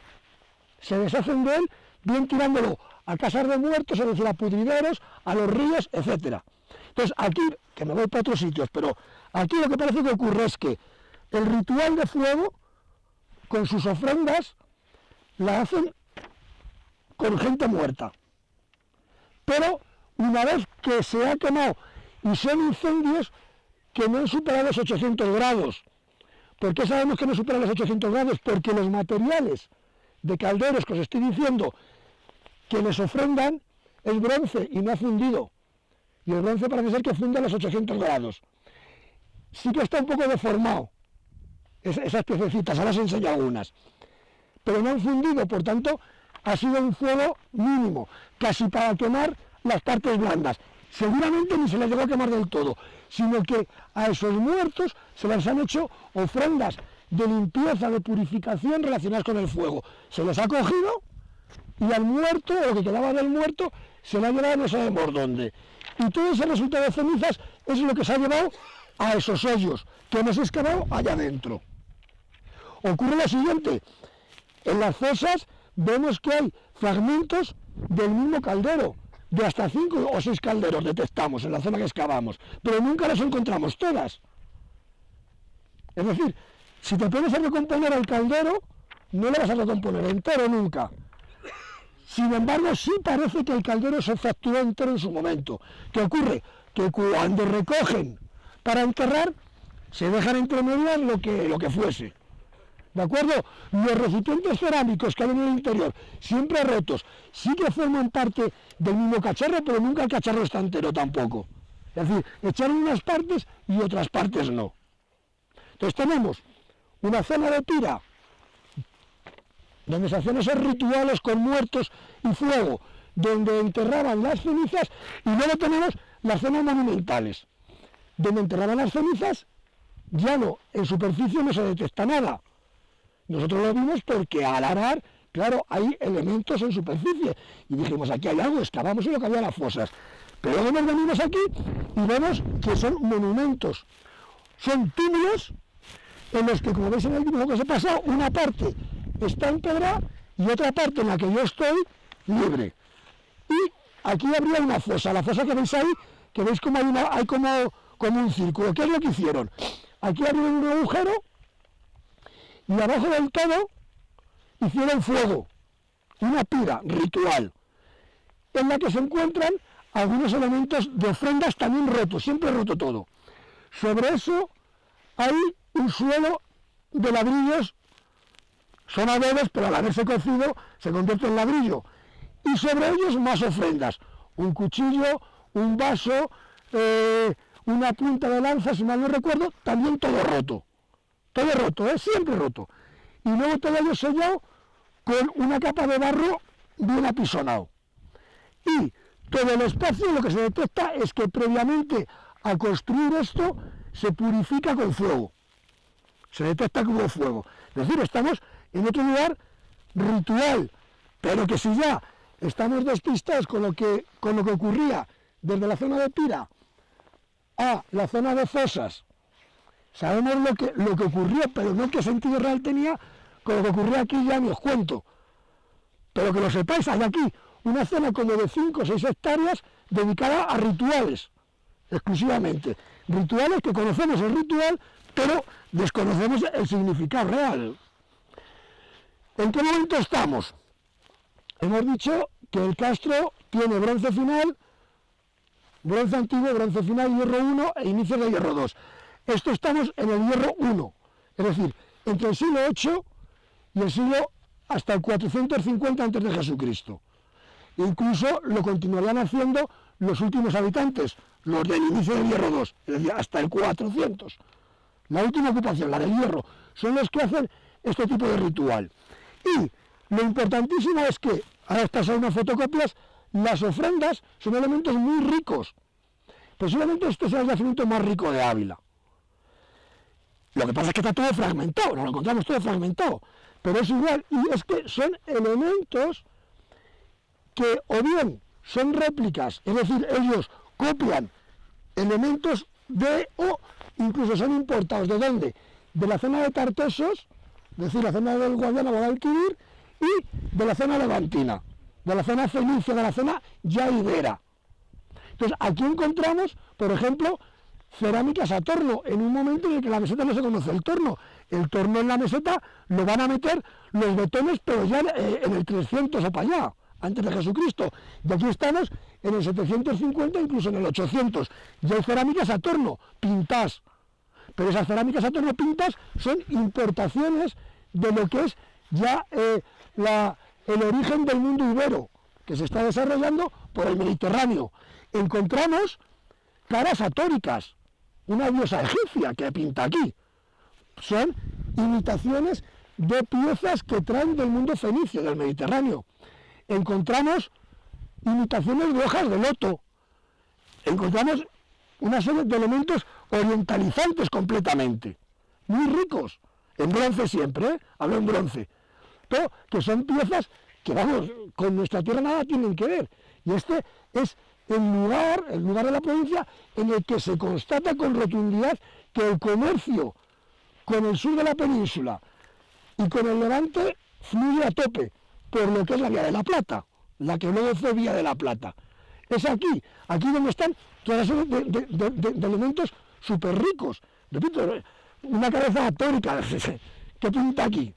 se deshacen de él, bien tirándolo a casas de muertos, es decir, a pudrideros, a los ríos, etc. Entonces aquí, que me voy para otros sitios, pero aquí lo que parece que ocurre es que el ritual de fuego, con sus ofrendas, la hacen con gente muerta. Pero una vez que se ha quemado y son incendios que no han superado los 800 grados. ¿Por qué sabemos que no superan los 800 grados? Porque los materiales de calderos que os estoy diciendo que les ofrendan es bronce y no ha fundido. Y el bronce parece ser que funde a los 800 grados. Sí que está un poco deformado, esas piececitas, ahora os enseño algunas. Pero no han fundido, por tanto, ha sido un fuego mínimo, casi para quemar las partes blandas. Seguramente ni se les llegó a quemar del todo, sino que a esos muertos se les han hecho ofrendas de limpieza, de purificación relacionadas con el fuego. Se les ha cogido y al muerto, o lo que quedaba del muerto, se le ha llevado no sabemos dónde. Y todo ese resultado de cenizas es lo que se ha llevado a esos hoyos que hemos excavado allá adentro. Ocurre lo siguiente, en las fosas vemos que hay fragmentos del mismo caldero, de hasta 5 o 6 calderos detectamos en la zona que excavamos, pero nunca las encontramos todas. Es decir, si te pones a recomponer el caldero, no lo vas a recomponer entero nunca. Sin embargo, sí parece que el caldero se fracturó entero en su momento. ¿Qué ocurre? Que cuando recogen para enterrar, se dejan entre medias lo que fuese. ¿De acuerdo? Los recipientes cerámicos que hay en el interior, siempre rotos, sí que forman parte del mismo cacharro, pero nunca el cacharro está entero tampoco. Es decir, echaron unas partes y otras partes no. Entonces tenemos una zona de pira, donde se hacían esos rituales con muertos y fuego, donde enterraban las cenizas, y luego tenemos las zonas monumentales, donde enterraban las cenizas, ya no, en superficie no se detecta nada. Nosotros lo vimos porque al arar, claro, hay elementos en superficie, y dijimos, aquí hay algo, excavamos y lo que había las fosas. Pero luego nos venimos aquí y vemos que son monumentos, son túmulos en los que, como veis en el dibujo que os he pasado, una parte está en piedra y otra parte en la que yo estoy libre. Y aquí habría una fosa, la fosa que veis ahí, que veis como hay como un círculo. ¿Qué es lo que hicieron? Aquí abrieron un agujero y abajo del todo hicieron fuego, una pira ritual, en la que se encuentran algunos elementos de ofrendas también rotos, siempre roto todo. Sobre eso hay un suelo de ladrillos, son adobes, pero al haberse cocido se convierte en ladrillo. Y sobre ellos más ofrendas, un cuchillo, un vaso, una punta de lanza, si mal no recuerdo, también todo roto, siempre roto. Y luego todo ello sellado con una capa de barro bien apisonado. Y todo el espacio lo que se detecta es que previamente a construir esto se purifica con fuego. Se detecta como fuego. Es decir, estamos en otro lugar ritual, pero que si ya estamos despistados con lo que ocurría desde la zona de pira a la zona de fosas, sabemos lo que ocurrió, pero no qué sentido real tenía con lo que ocurría aquí, ya ni os cuento. Pero que lo sepáis, hay aquí una zona como de 5 o 6 hectáreas dedicada a rituales, exclusivamente. Rituales que conocemos el ritual, pero desconocemos el significado real. ¿En qué momento estamos? Hemos dicho que el castro tiene bronce final, bronce antiguo, bronce final, hierro 1 e inicio de hierro 2. Esto estamos en el hierro 1, es decir, entre el siglo 8 y el siglo hasta el 450 antes de Jesucristo. Incluso lo continuarían haciendo los últimos habitantes, los del inicio del hierro 2, es decir, hasta el 400. La última ocupación, la del hierro, son los que hacen este tipo de ritual. Y lo importantísimo es que, ahora estas son unas fotocopias, las ofrendas son elementos muy ricos. Posiblemente este sea el yacimiento más rico de Ávila. Lo que pasa es que está todo fragmentado, nos lo encontramos todo fragmentado, pero es igual, y es que son elementos que o bien son réplicas, es decir, ellos copian elementos o incluso son importados, ¿de dónde? De la zona de Tartesos, es decir, la zona del Guadiana o Guadalquivir, y de la zona levantina, de la zona fenicia, de la zona ya ibera. Entonces, aquí encontramos, por ejemplo, cerámicas a torno, en un momento en el que la meseta no se conoce el torno. El torno en la meseta lo van a meter los betones, pero ya en el 300 o para allá, antes de Jesucristo. Y aquí estamos en el 750, incluso en el 800. Y hay cerámicas a torno, pintadas. Pero esas cerámicas a torno pintadas son importaciones de lo que es ya el origen del mundo ibero, que se está desarrollando por el Mediterráneo. Encontramos caras atóricas, una diosa egipcia que pinta aquí. Son imitaciones de piezas que traen del mundo fenicio, del Mediterráneo. Encontramos imitaciones de hojas de loto. Encontramos una serie de elementos orientalizantes completamente, muy ricos, en bronce siempre, hablo en bronce, pero que son piezas que, vamos, con nuestra tierra nada tienen que ver. Y este es el lugar de la provincia en el que se constata con rotundidad que el comercio con el sur de la península y con el levante fluye a tope, por lo que es la Vía de la Plata, la que luego fue Vía de la Plata. Es aquí donde están toda una serie de elementos súper ricos. Repito, una cabeza atórica que pinta aquí.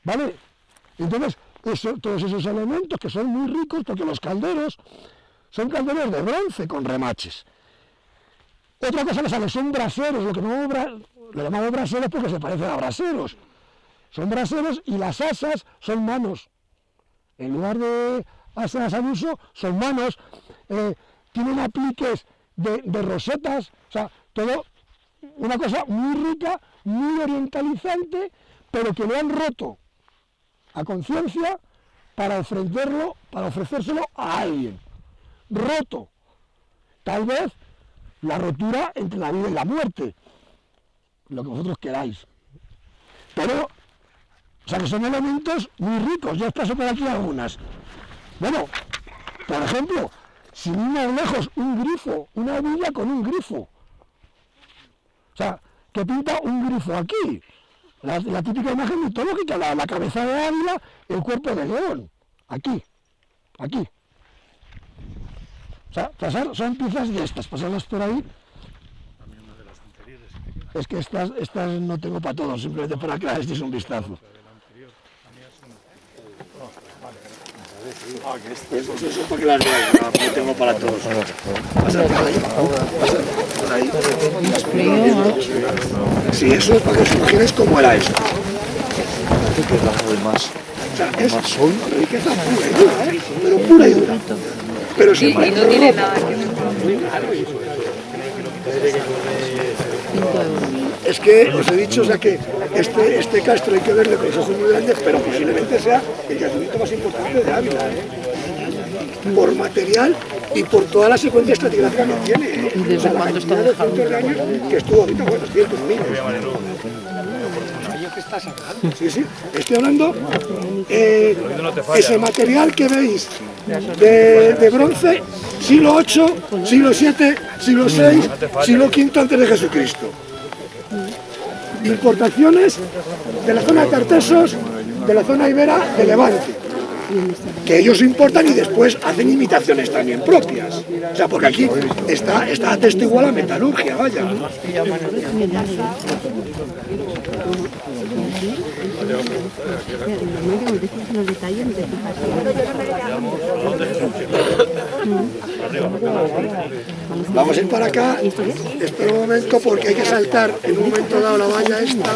¿Vale? Entonces, todos esos elementos que son muy ricos, porque los calderos son calderos de bronce con remaches. Otra cosa que sale son braseros, lo llamamos braseros porque se parecen a braseros. Son braseros y las asas son manos. En lugar de asas al uso, son manos. Tienen apliques de rosetas, o sea, todo una cosa muy rica, muy orientalizante, pero que lo han roto a conciencia para ofrecérselo a alguien. Roto. Tal vez la rotura entre la vida y la muerte, lo que vosotros queráis. Pero, o sea, que son elementos muy ricos. Ya paso por aquí algunas. Bueno, por ejemplo, sin ir más lejos, un grifo, una villa con un grifo. O sea, que pinta un grifo aquí. La típica imagen mitológica, la cabeza de águila, el cuerpo de león. Aquí. O sea, son piezas de estas, pasarlas por ahí. Es que estas no tengo para todos, simplemente para que les deis un vistazo. Eso para que las veáis, no tengo para todos. Pasar por ahí. Sí, eso es para que os imaginéis cómo era esto. O sea, es riqueza pura y dura, pero pura y dura. Pero sí, y no tiene nada que ver. Es que os he dicho, o sea, que este castro hay que verle con los ojos muy grandes, pero posiblemente sea el yacimiento más importante de Ávila, por material y por toda la secuencia estratigráfica que tiene. ¿Y desde cuándo está dejado? De años que estuvo ahorita, bueno, cientos de miles. Sí, estoy hablando, ese material que veis de bronce, siglo VIII, siglo VII, siglo VI, siglo V antes de Jesucristo. Importaciones de la zona de Tartesos, de la zona ibera de Levante, que ellos importan y después hacen imitaciones también propias. O sea, porque aquí está atestiguada la metalurgia, vaya. Vamos a ir para acá. Espera un momento porque hay que saltar en un momento dado la valla esta.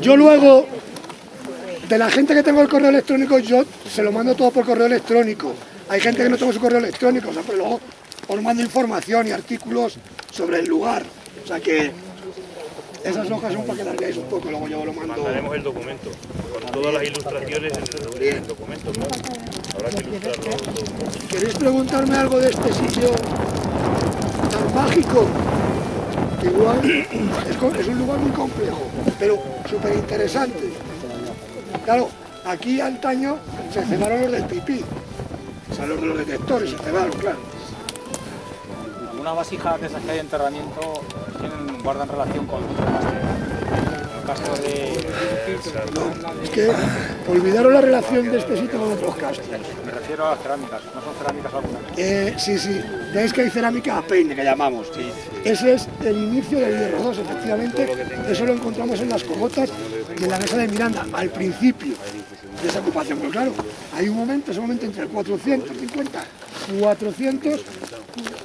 Yo luego, de la gente que tengo el correo electrónico, yo se lo mando todo por correo electrónico. Hay gente que no tengo su correo electrónico, o sea, pero luego os mando información y artículos sobre el lugar. O sea que esas hojas son para que las veáis un poco, luego yo lo mando. Mandaremos el documento, con todas las ilustraciones en el documento, ¿no? Habrá que ilustrarlo todo. ¿Queréis preguntarme algo de este sitio tan mágico? Que igual es un lugar muy complejo, pero súper interesante. Claro, aquí antaño se cebaron los del pipí, o sea, los de los detectores se cebaron, claro. Una vasija de esas que hay de enterramiento guardan relación con el castro de No, es que olvidaron la relación de este sitio con otros castros. Me refiero a las cerámicas, ¿no son cerámicas algunas? Sí. Veis que hay cerámica a peine, que llamamos. Ese es el inicio del hierro 2, efectivamente. Eso lo encontramos en las cogotas y en la mesa de Miranda, al principio de esa ocupación. Pero claro, hay un momento, ese momento entre el 450 y 400,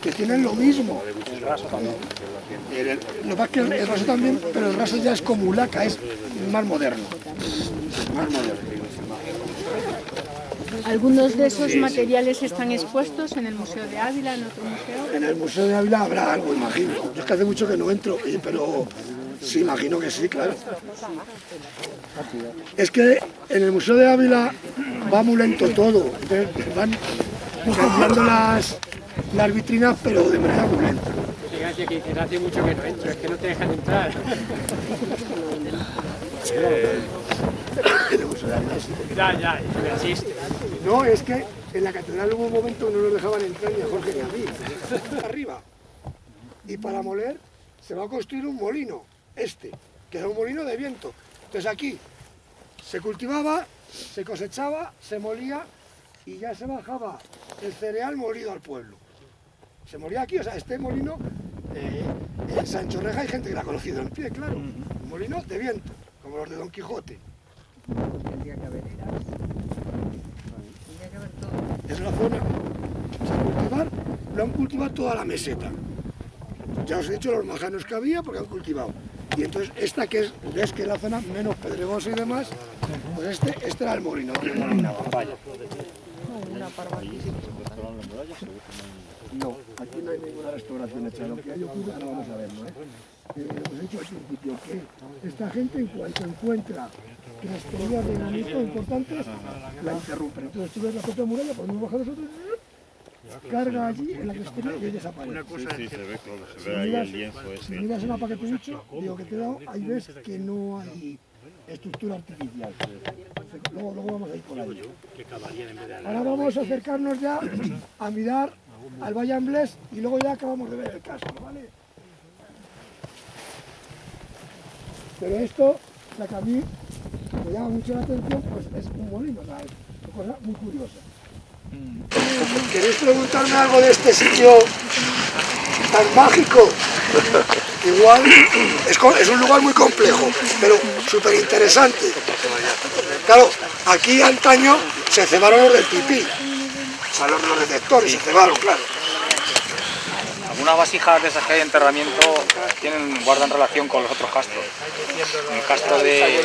que tienen lo mismo. El raso también. Lo que pasa es que el raso también, pero el raso ya es como Ulaca, es más moderno. ¿Algunos de esos materiales están expuestos en el Museo de Ávila, en otro museo? En el Museo de Ávila habrá algo, imagino. Yo es que hace mucho que no entro, pero sí, imagino que sí, claro. Es que en el Museo de Ávila va muy lento todo. Entonces van cambiando las vitrinas, pero de manera muy lenta. Fíjate que dices, hace mucho que no entro, es que no te dejan entrar. Ya, existe. No, es que en la catedral hubo un momento que no nos dejaban entrar ni a Jorge ni a mí. Arriba. Y para moler se va a construir un molino, que era un molino de viento. Entonces aquí se cultivaba, se cosechaba, se molía y ya se bajaba el cereal molido al pueblo. Se moría aquí, o sea, este molino, en Sancho Reja hay gente que lo ha conocido en pie, claro. Un molino de viento, como los de Don Quijote. Es la zona, o sea, cultivar, lo han cultivado toda la meseta. Ya os he dicho los majanos que había porque han cultivado. Y entonces esta que ves que es la zona menos pedregosa y demás, pues este era el molino donde molinaba. No, aquí no hay ninguna restauración hecha. Lo que hay ocurre, ahora vamos a verlo. Os he dicho al principio que esta gente, en cuanto encuentra cresterías de granito importantes, la interrumpen. Entonces tú ves la propia muralla, podemos bajar nosotros, carga allí en la crestería y desaparece. Sí, se ve, claro, se ve ahí el lienzo ese. Si miras el mapa que te he dicho, digo que te he dado, ahí ves que no hay estructura artificial. Luego vamos a ir por ahí. Ahora vamos a acercarnos ya a mirar al Valle Amblés y luego ya acabamos de ver el castro, ¿vale? Pero esto, o sea, que a mí me llama mucho la atención, pues es un molino, o sea, es una cosa muy curiosa. ¿Queréis preguntarme algo de este sitio tan mágico? Igual, es un lugar muy complejo, pero súper interesante. Claro, aquí antaño se cebaron los del pipí. O sea, los detectores se cebaron, claro. Algunas vasijas de esas que hay de enterramiento guardan relación con los otros castros. El castro de...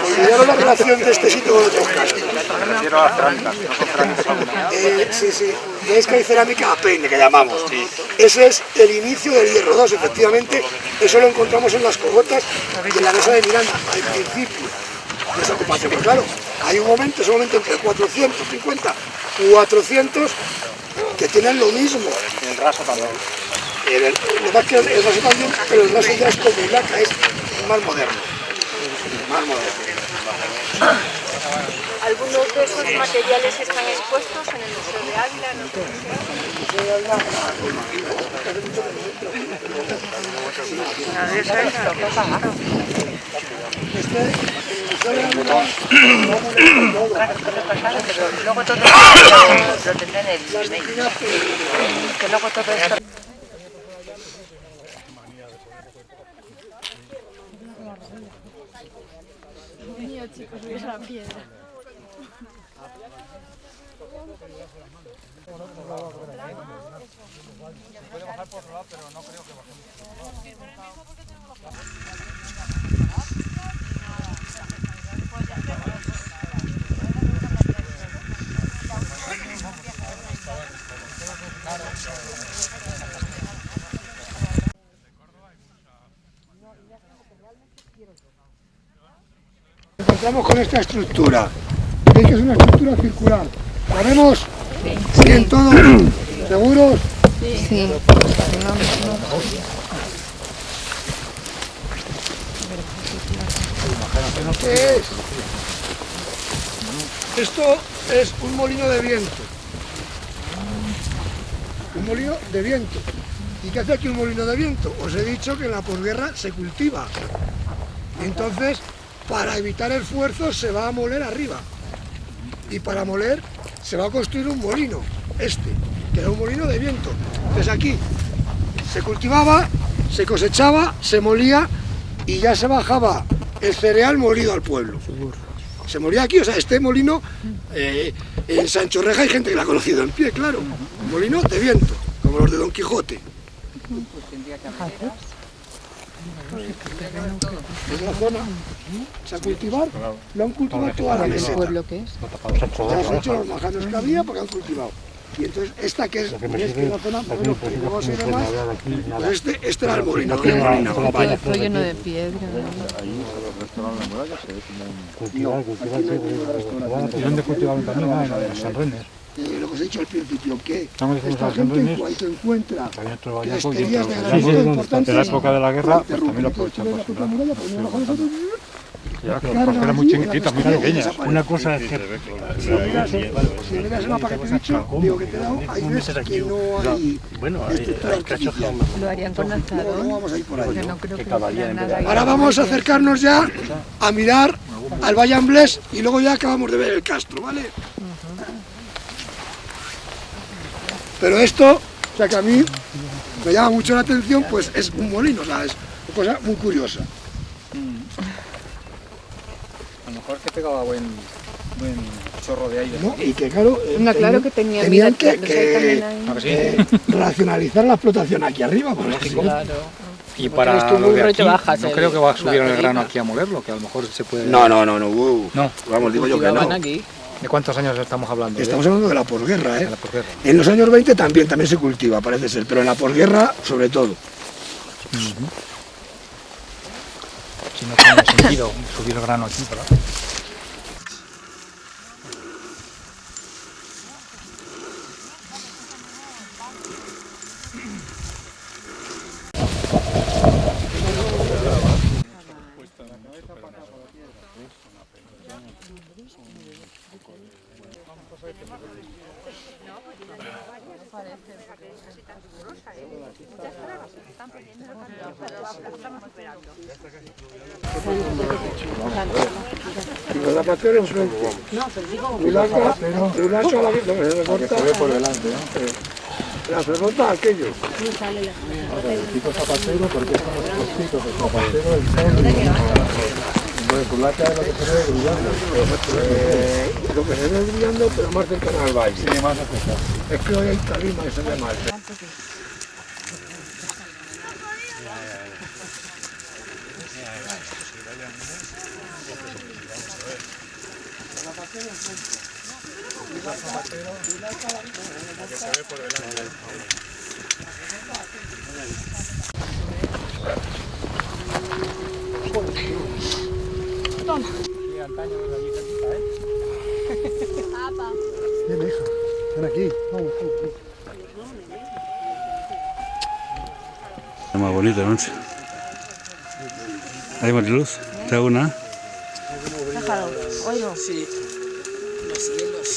Olvidaron la relación de este sitio con otros castros. Me refiero a las cerámicas, no son cerámicas algunas. Sí. Veis que hay cerámica a peine, que llamamos. Ese es el inicio del hierro 2, efectivamente. Eso lo encontramos en las cogotas y en la mesa de Miranda, al principio de esa ocupación. Pero claro, hay un momento, ese momento entre 450 y 400, que tienen lo mismo. El raso también. Lo que pasa es que el raso también, pero el raso ya es como Ulaca, es más moderno. Algunos de esos materiales están expuestos en el Museo de Ávila, en otro luego todo esto lo tendré en el email. Que luego todo esto... Mío, chicos, voy a la piedra. Puede bajar por otro lado, pero no creo que baje. Nos encontramos con esta estructura. Veis que es una estructura circular. ¿La vemos? Sí. ¿En todo? ¿Seguros? Sí. ¿Qué es? Esto es un molino de viento. Un molino de viento. ¿Y qué hace aquí un molino de viento? Os he dicho que en la posguerra se cultiva. Y entonces, para evitar el esfuerzo, se va a moler arriba. Y para moler, se va a construir un molino, que era un molino de viento. Entonces aquí se cultivaba, se cosechaba, se molía y ya se bajaba el cereal molido al pueblo. Se moría aquí, o sea, este molino, en Sancho Reja hay gente que lo ha conocido en pie, claro. Un molino de viento, como los de Don Quijote. Es la zona, se ha cultivado, lo han cultivado toda la meseta. ¿Qué es? Ya han hecho los majanos que había porque han cultivado. Y entonces esta que es la zona, bueno, pues luego se ve más, pues este era el molino, que Todo fue lleno de piedra. ¿Y dónde cultivaban también? En los San Renes. Lo que os he dicho al principio, que Estamos esta gente en cuanto encuentra pesquerías de sí, granito importante, en la época de la guerra, pues también lo aprovechan para era muy chiquitita, muy pequeña. Una cosa es que si miras el mapa que te he dicho, digo que te he dado, ahí ves que no hay estructura artificial. Lo harían con azadón, No vamos a ir por ahí. porque no creo que fuera nada. Ahora vamos a acercarnos ya a mirar al Valle Amblés y luego ya acabamos de ver el Castro, ¿vale? Pero esto, o sea que a mí me llama mucho la atención, pues es un molino, o sea, es una cosa muy curiosa. A lo mejor que pegaba buen chorro de aire. ¿No? Y que claro, Claro que tenían que racionalizar la explotación aquí arriba, por lógico. Y para lo de aquí, no creo que va a subir el grano aquí a molerlo, que a lo mejor se puede... No. No. Vamos, digo yo que no. ¿De cuántos años estamos hablando? Estamos hablando de la posguerra, ¿eh? De la posguerra. En los años 20 también se cultiva, parece ser, pero en la posguerra sobre todo. Si no tiene sentido subir el grano aquí, ¿verdad? Y los zapateros enfrente. Bulaca, la que se recorta. Se ve por delante, ¿no? Se recorta aquello. El tipo zapatero, porque son los costicos, el zapatero, el sol. Entonces, bulaca es lo que se ve brillando. Lo que se ve brillando, pero más cercano al valle. Sí, más afectado. Es que hoy hay tarima y se ve mal. Ven, hija, ven aquí. Vamos. Es más bonito, ¿no? ¿Hay más luz? ¿Te hago una? Déjalo, oílo. Sí, los hielos.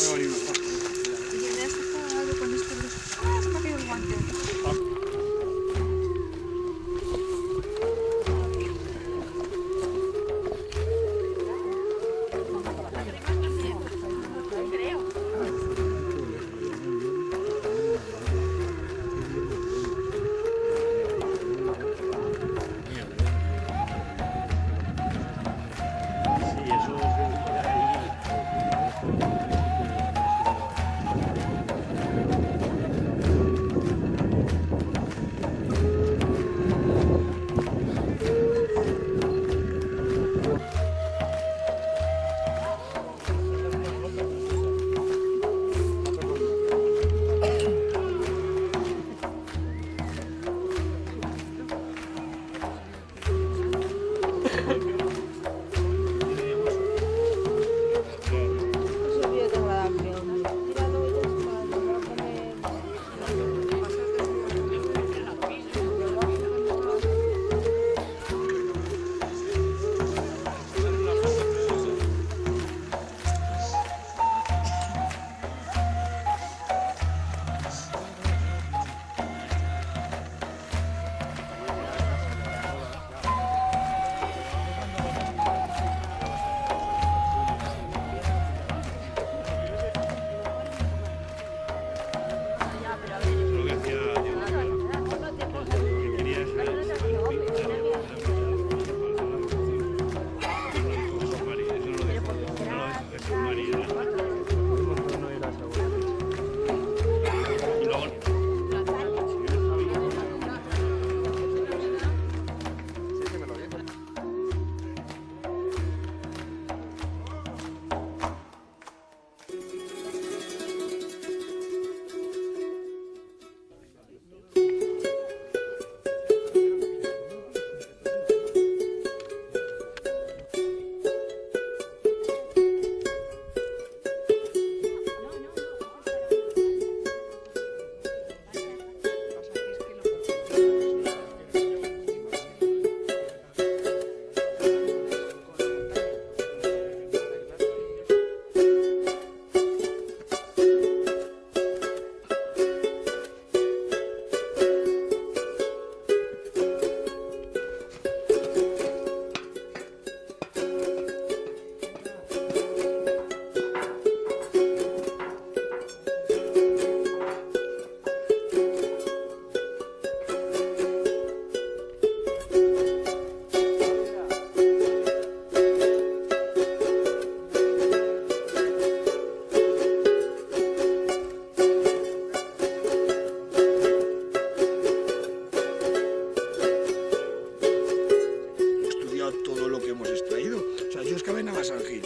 hemos extraído. O sea, yo excavé en Navasangil,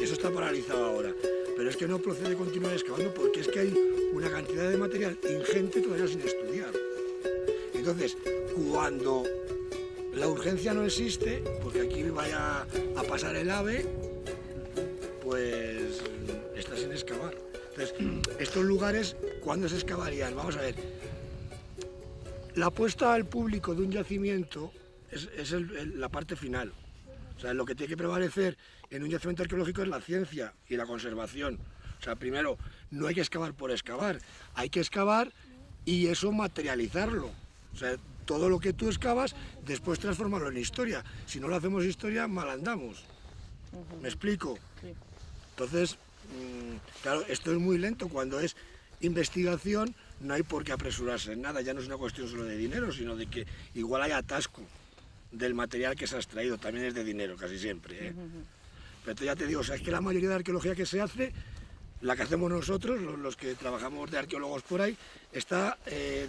eso está paralizado ahora, pero es que no procede continuar excavando porque es que hay una cantidad de material ingente todavía sin estudiar. Entonces, cuando la urgencia no existe, porque aquí vaya a pasar el AVE, pues está sin excavar. Entonces, estos lugares, ¿cuándo se excavarían? Vamos a ver. La puesta al público de un yacimiento es la parte final. O sea, lo que tiene que prevalecer en un yacimiento arqueológico es la ciencia y la conservación. O sea, primero, no hay que excavar por excavar, hay que excavar y eso materializarlo. O sea, todo lo que tú excavas, después transformarlo en historia. Si no lo hacemos historia, mal andamos. ¿Me explico? Entonces, claro, esto es muy lento. Cuando es investigación, no hay por qué apresurarse en nada. Ya no es una cuestión solo de dinero, sino de que igual hay atasco del material que se ha extraído. También es de dinero, casi siempre, ¿eh? Pero ya te digo, o sea, es que la mayoría de arqueología que se hace, la que hacemos nosotros, los que trabajamos de arqueólogos por ahí, está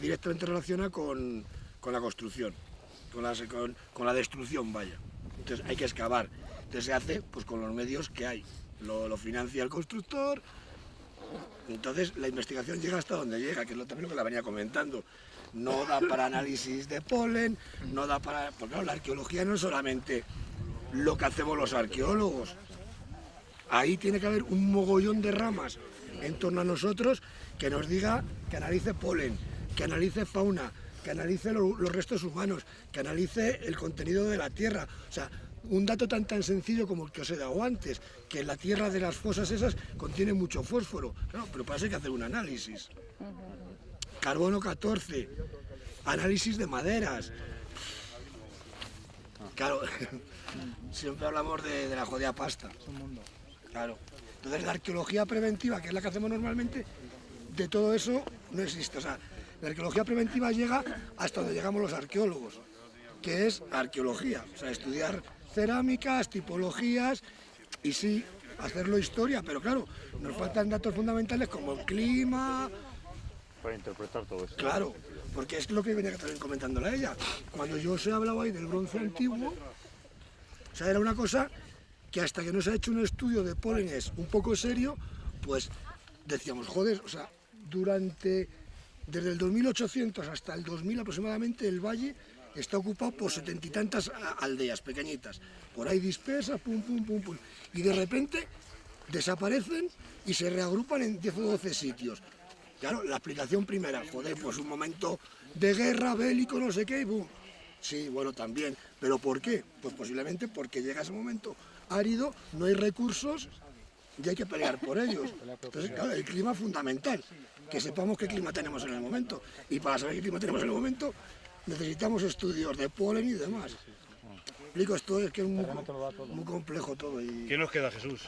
directamente relacionada con la construcción, con la destrucción, vaya. Entonces hay que excavar. Entonces se hace pues con los medios que hay. Lo financia el constructor. Entonces la investigación llega hasta donde llega, que es también lo que la venía comentando. No da para análisis de polen, no da para... Porque claro, la arqueología no es solamente lo que hacemos los arqueólogos. Ahí tiene que haber un mogollón de ramas en torno a nosotros que nos diga, que analice polen, que analice fauna, que analice los restos humanos, que analice el contenido de la tierra. O sea, un dato tan sencillo como el que os he dado antes, que la tierra de las fosas esas contiene mucho fósforo. Claro, pero para eso hay que hacer un análisis. Carbono 14, análisis de maderas. Claro, siempre hablamos de la jodida pasta. Claro. Entonces la arqueología preventiva, que es la que hacemos normalmente, de todo eso no existe. O sea, la arqueología preventiva llega hasta donde llegamos los arqueólogos, que es arqueología. O sea, estudiar cerámicas, tipologías y sí, hacerlo historia. Pero claro, nos faltan datos fundamentales como el clima. Para interpretar todo eso. Claro, porque es lo que venía también comentándole a ella. Cuando yo os he hablado ahí del bronce antiguo, o sea, era una cosa que hasta que no se ha hecho un estudio de pólenes un poco serio, pues decíamos, joder, o sea, desde el 2800 hasta el 2000 aproximadamente, el valle está ocupado por 70 y tantas aldeas pequeñitas, por ahí dispersas, pum, pum, pum, pum, y de repente desaparecen y se reagrupan en 10 o 12 sitios. Claro, la explicación primera, joder, pues un momento de guerra, bélico, no sé qué, y boom. Sí, bueno, también. ¿Pero por qué? Pues posiblemente porque llega ese momento árido, no hay recursos y hay que pelear por ellos. Entonces, claro, el clima es fundamental, que sepamos qué clima tenemos en el momento. Y para saber qué clima tenemos en el momento, necesitamos estudios de polen y demás. Explico, esto es que es muy complejo todo. Y... ¿Qué nos queda, Jesús?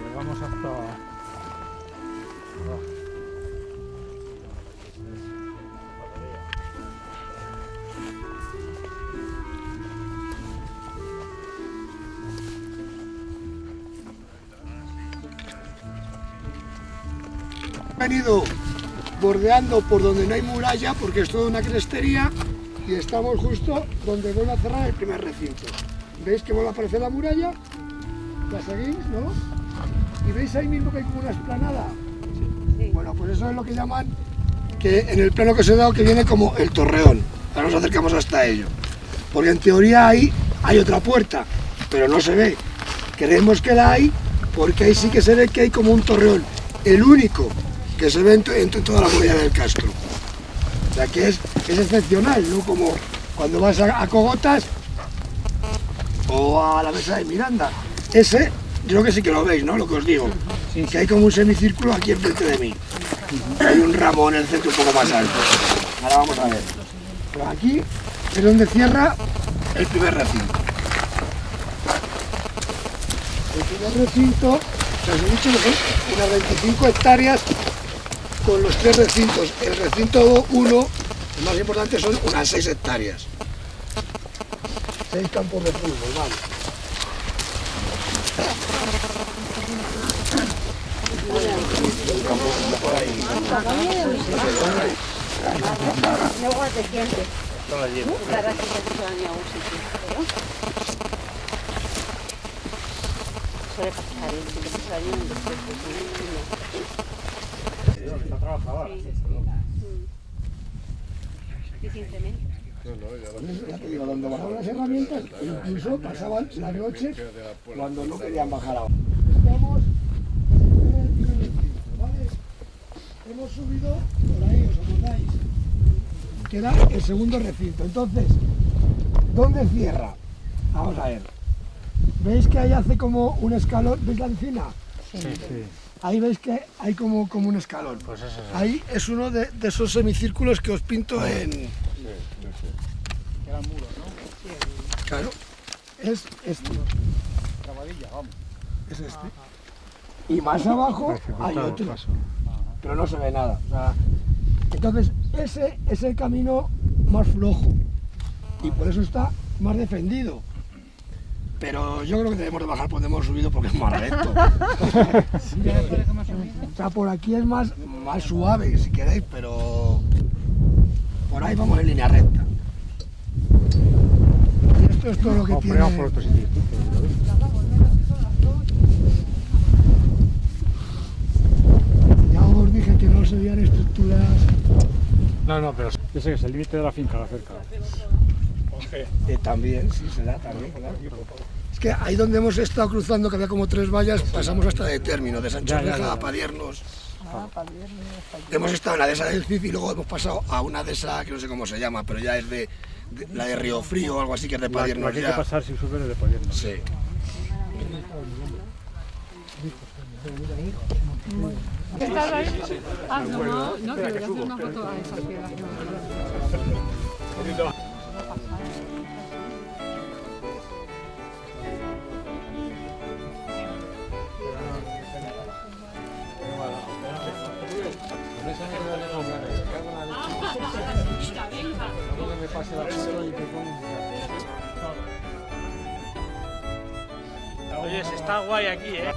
Llegamos hasta... He venido bordeando por donde no hay muralla, porque es toda una crestería, y estamos justo donde vuelve a cerrar el primer recinto. ¿Veis que vuelve a aparecer la muralla? La seguís, ¿no? ¿Y veis ahí mismo que hay como una explanada? Sí. Bueno, pues eso es lo que llaman, que en el plano que os he dado, que viene como el torreón. Ahora nos acercamos hasta ello. Porque en teoría ahí hay otra puerta, pero no se ve. Creemos que la hay porque ahí sí que se ve que hay como un torreón. El único que se ve en toda la muralla del Castro. O sea que es excepcional, ¿no? Como cuando vas a Cogotas o a la Mesa de Miranda. Ese, yo creo que sí que lo veis, ¿no? Lo que os digo. Sí. Que hay como un semicírculo aquí enfrente de mí. Hay un ramo en el centro un poco más alto. Ahora vamos a ver. Pero aquí es donde cierra el primer recinto. El primer recinto, o sea, os he dicho que son unas 25 hectáreas con los 3 recintos. El recinto 1, el más importante, son unas 6 hectáreas. 6 campos de fútbol, vale. Suele pasar muchos años después Ya te digo, donde bajaban las herramientas, incluso pasaban las noches cuando no querían bajar agua. Estamos en el primer recinto, ¿vale? Hemos subido por ahí, ¿os acordáis? Que era el segundo recinto. Entonces, ¿dónde cierra? Vamos a ver. ¿Veis que ahí hace como un escalón? ¿Veis la encina? Sí. Ahí veis que hay como un escalón. Pues eso es. Ahí es uno de esos semicírculos que os pinto en... Que eran muros, ¿no? Claro, es este. Trabadilla, vamos. Es este. Y más abajo hay otro, pero no se ve nada. O sea, entonces, ese es el camino más flojo y por eso está más defendido. Pero yo creo que debemos de bajar por donde hemos subido porque es más recto. O sea, por aquí es más suave, si queréis, pero por ahí vamos en línea recta. Y esto es todo lo que tiene. Por otro sitio. Ya os dije que no se veían estructuras. No, pero ese es el límite de la finca, la cerca. También, sí, se da también, claro. Es que ahí donde hemos estado cruzando, que había como 3 vallas, pasamos hasta de término, de Sancho Reja a Padiernos. Hemos estado en la dehesa del Cid y luego hemos pasado a una dehesa que no sé cómo se llama, pero ya es de la de Río Frío o algo así, que es de Padiernos. La que hay que pasar sin subir es de Padiernos. Sí. ¿Estás ahí? Ah, no, que voy a hacer una foto a esa piedra. Oye, se está guay aquí, ¿eh?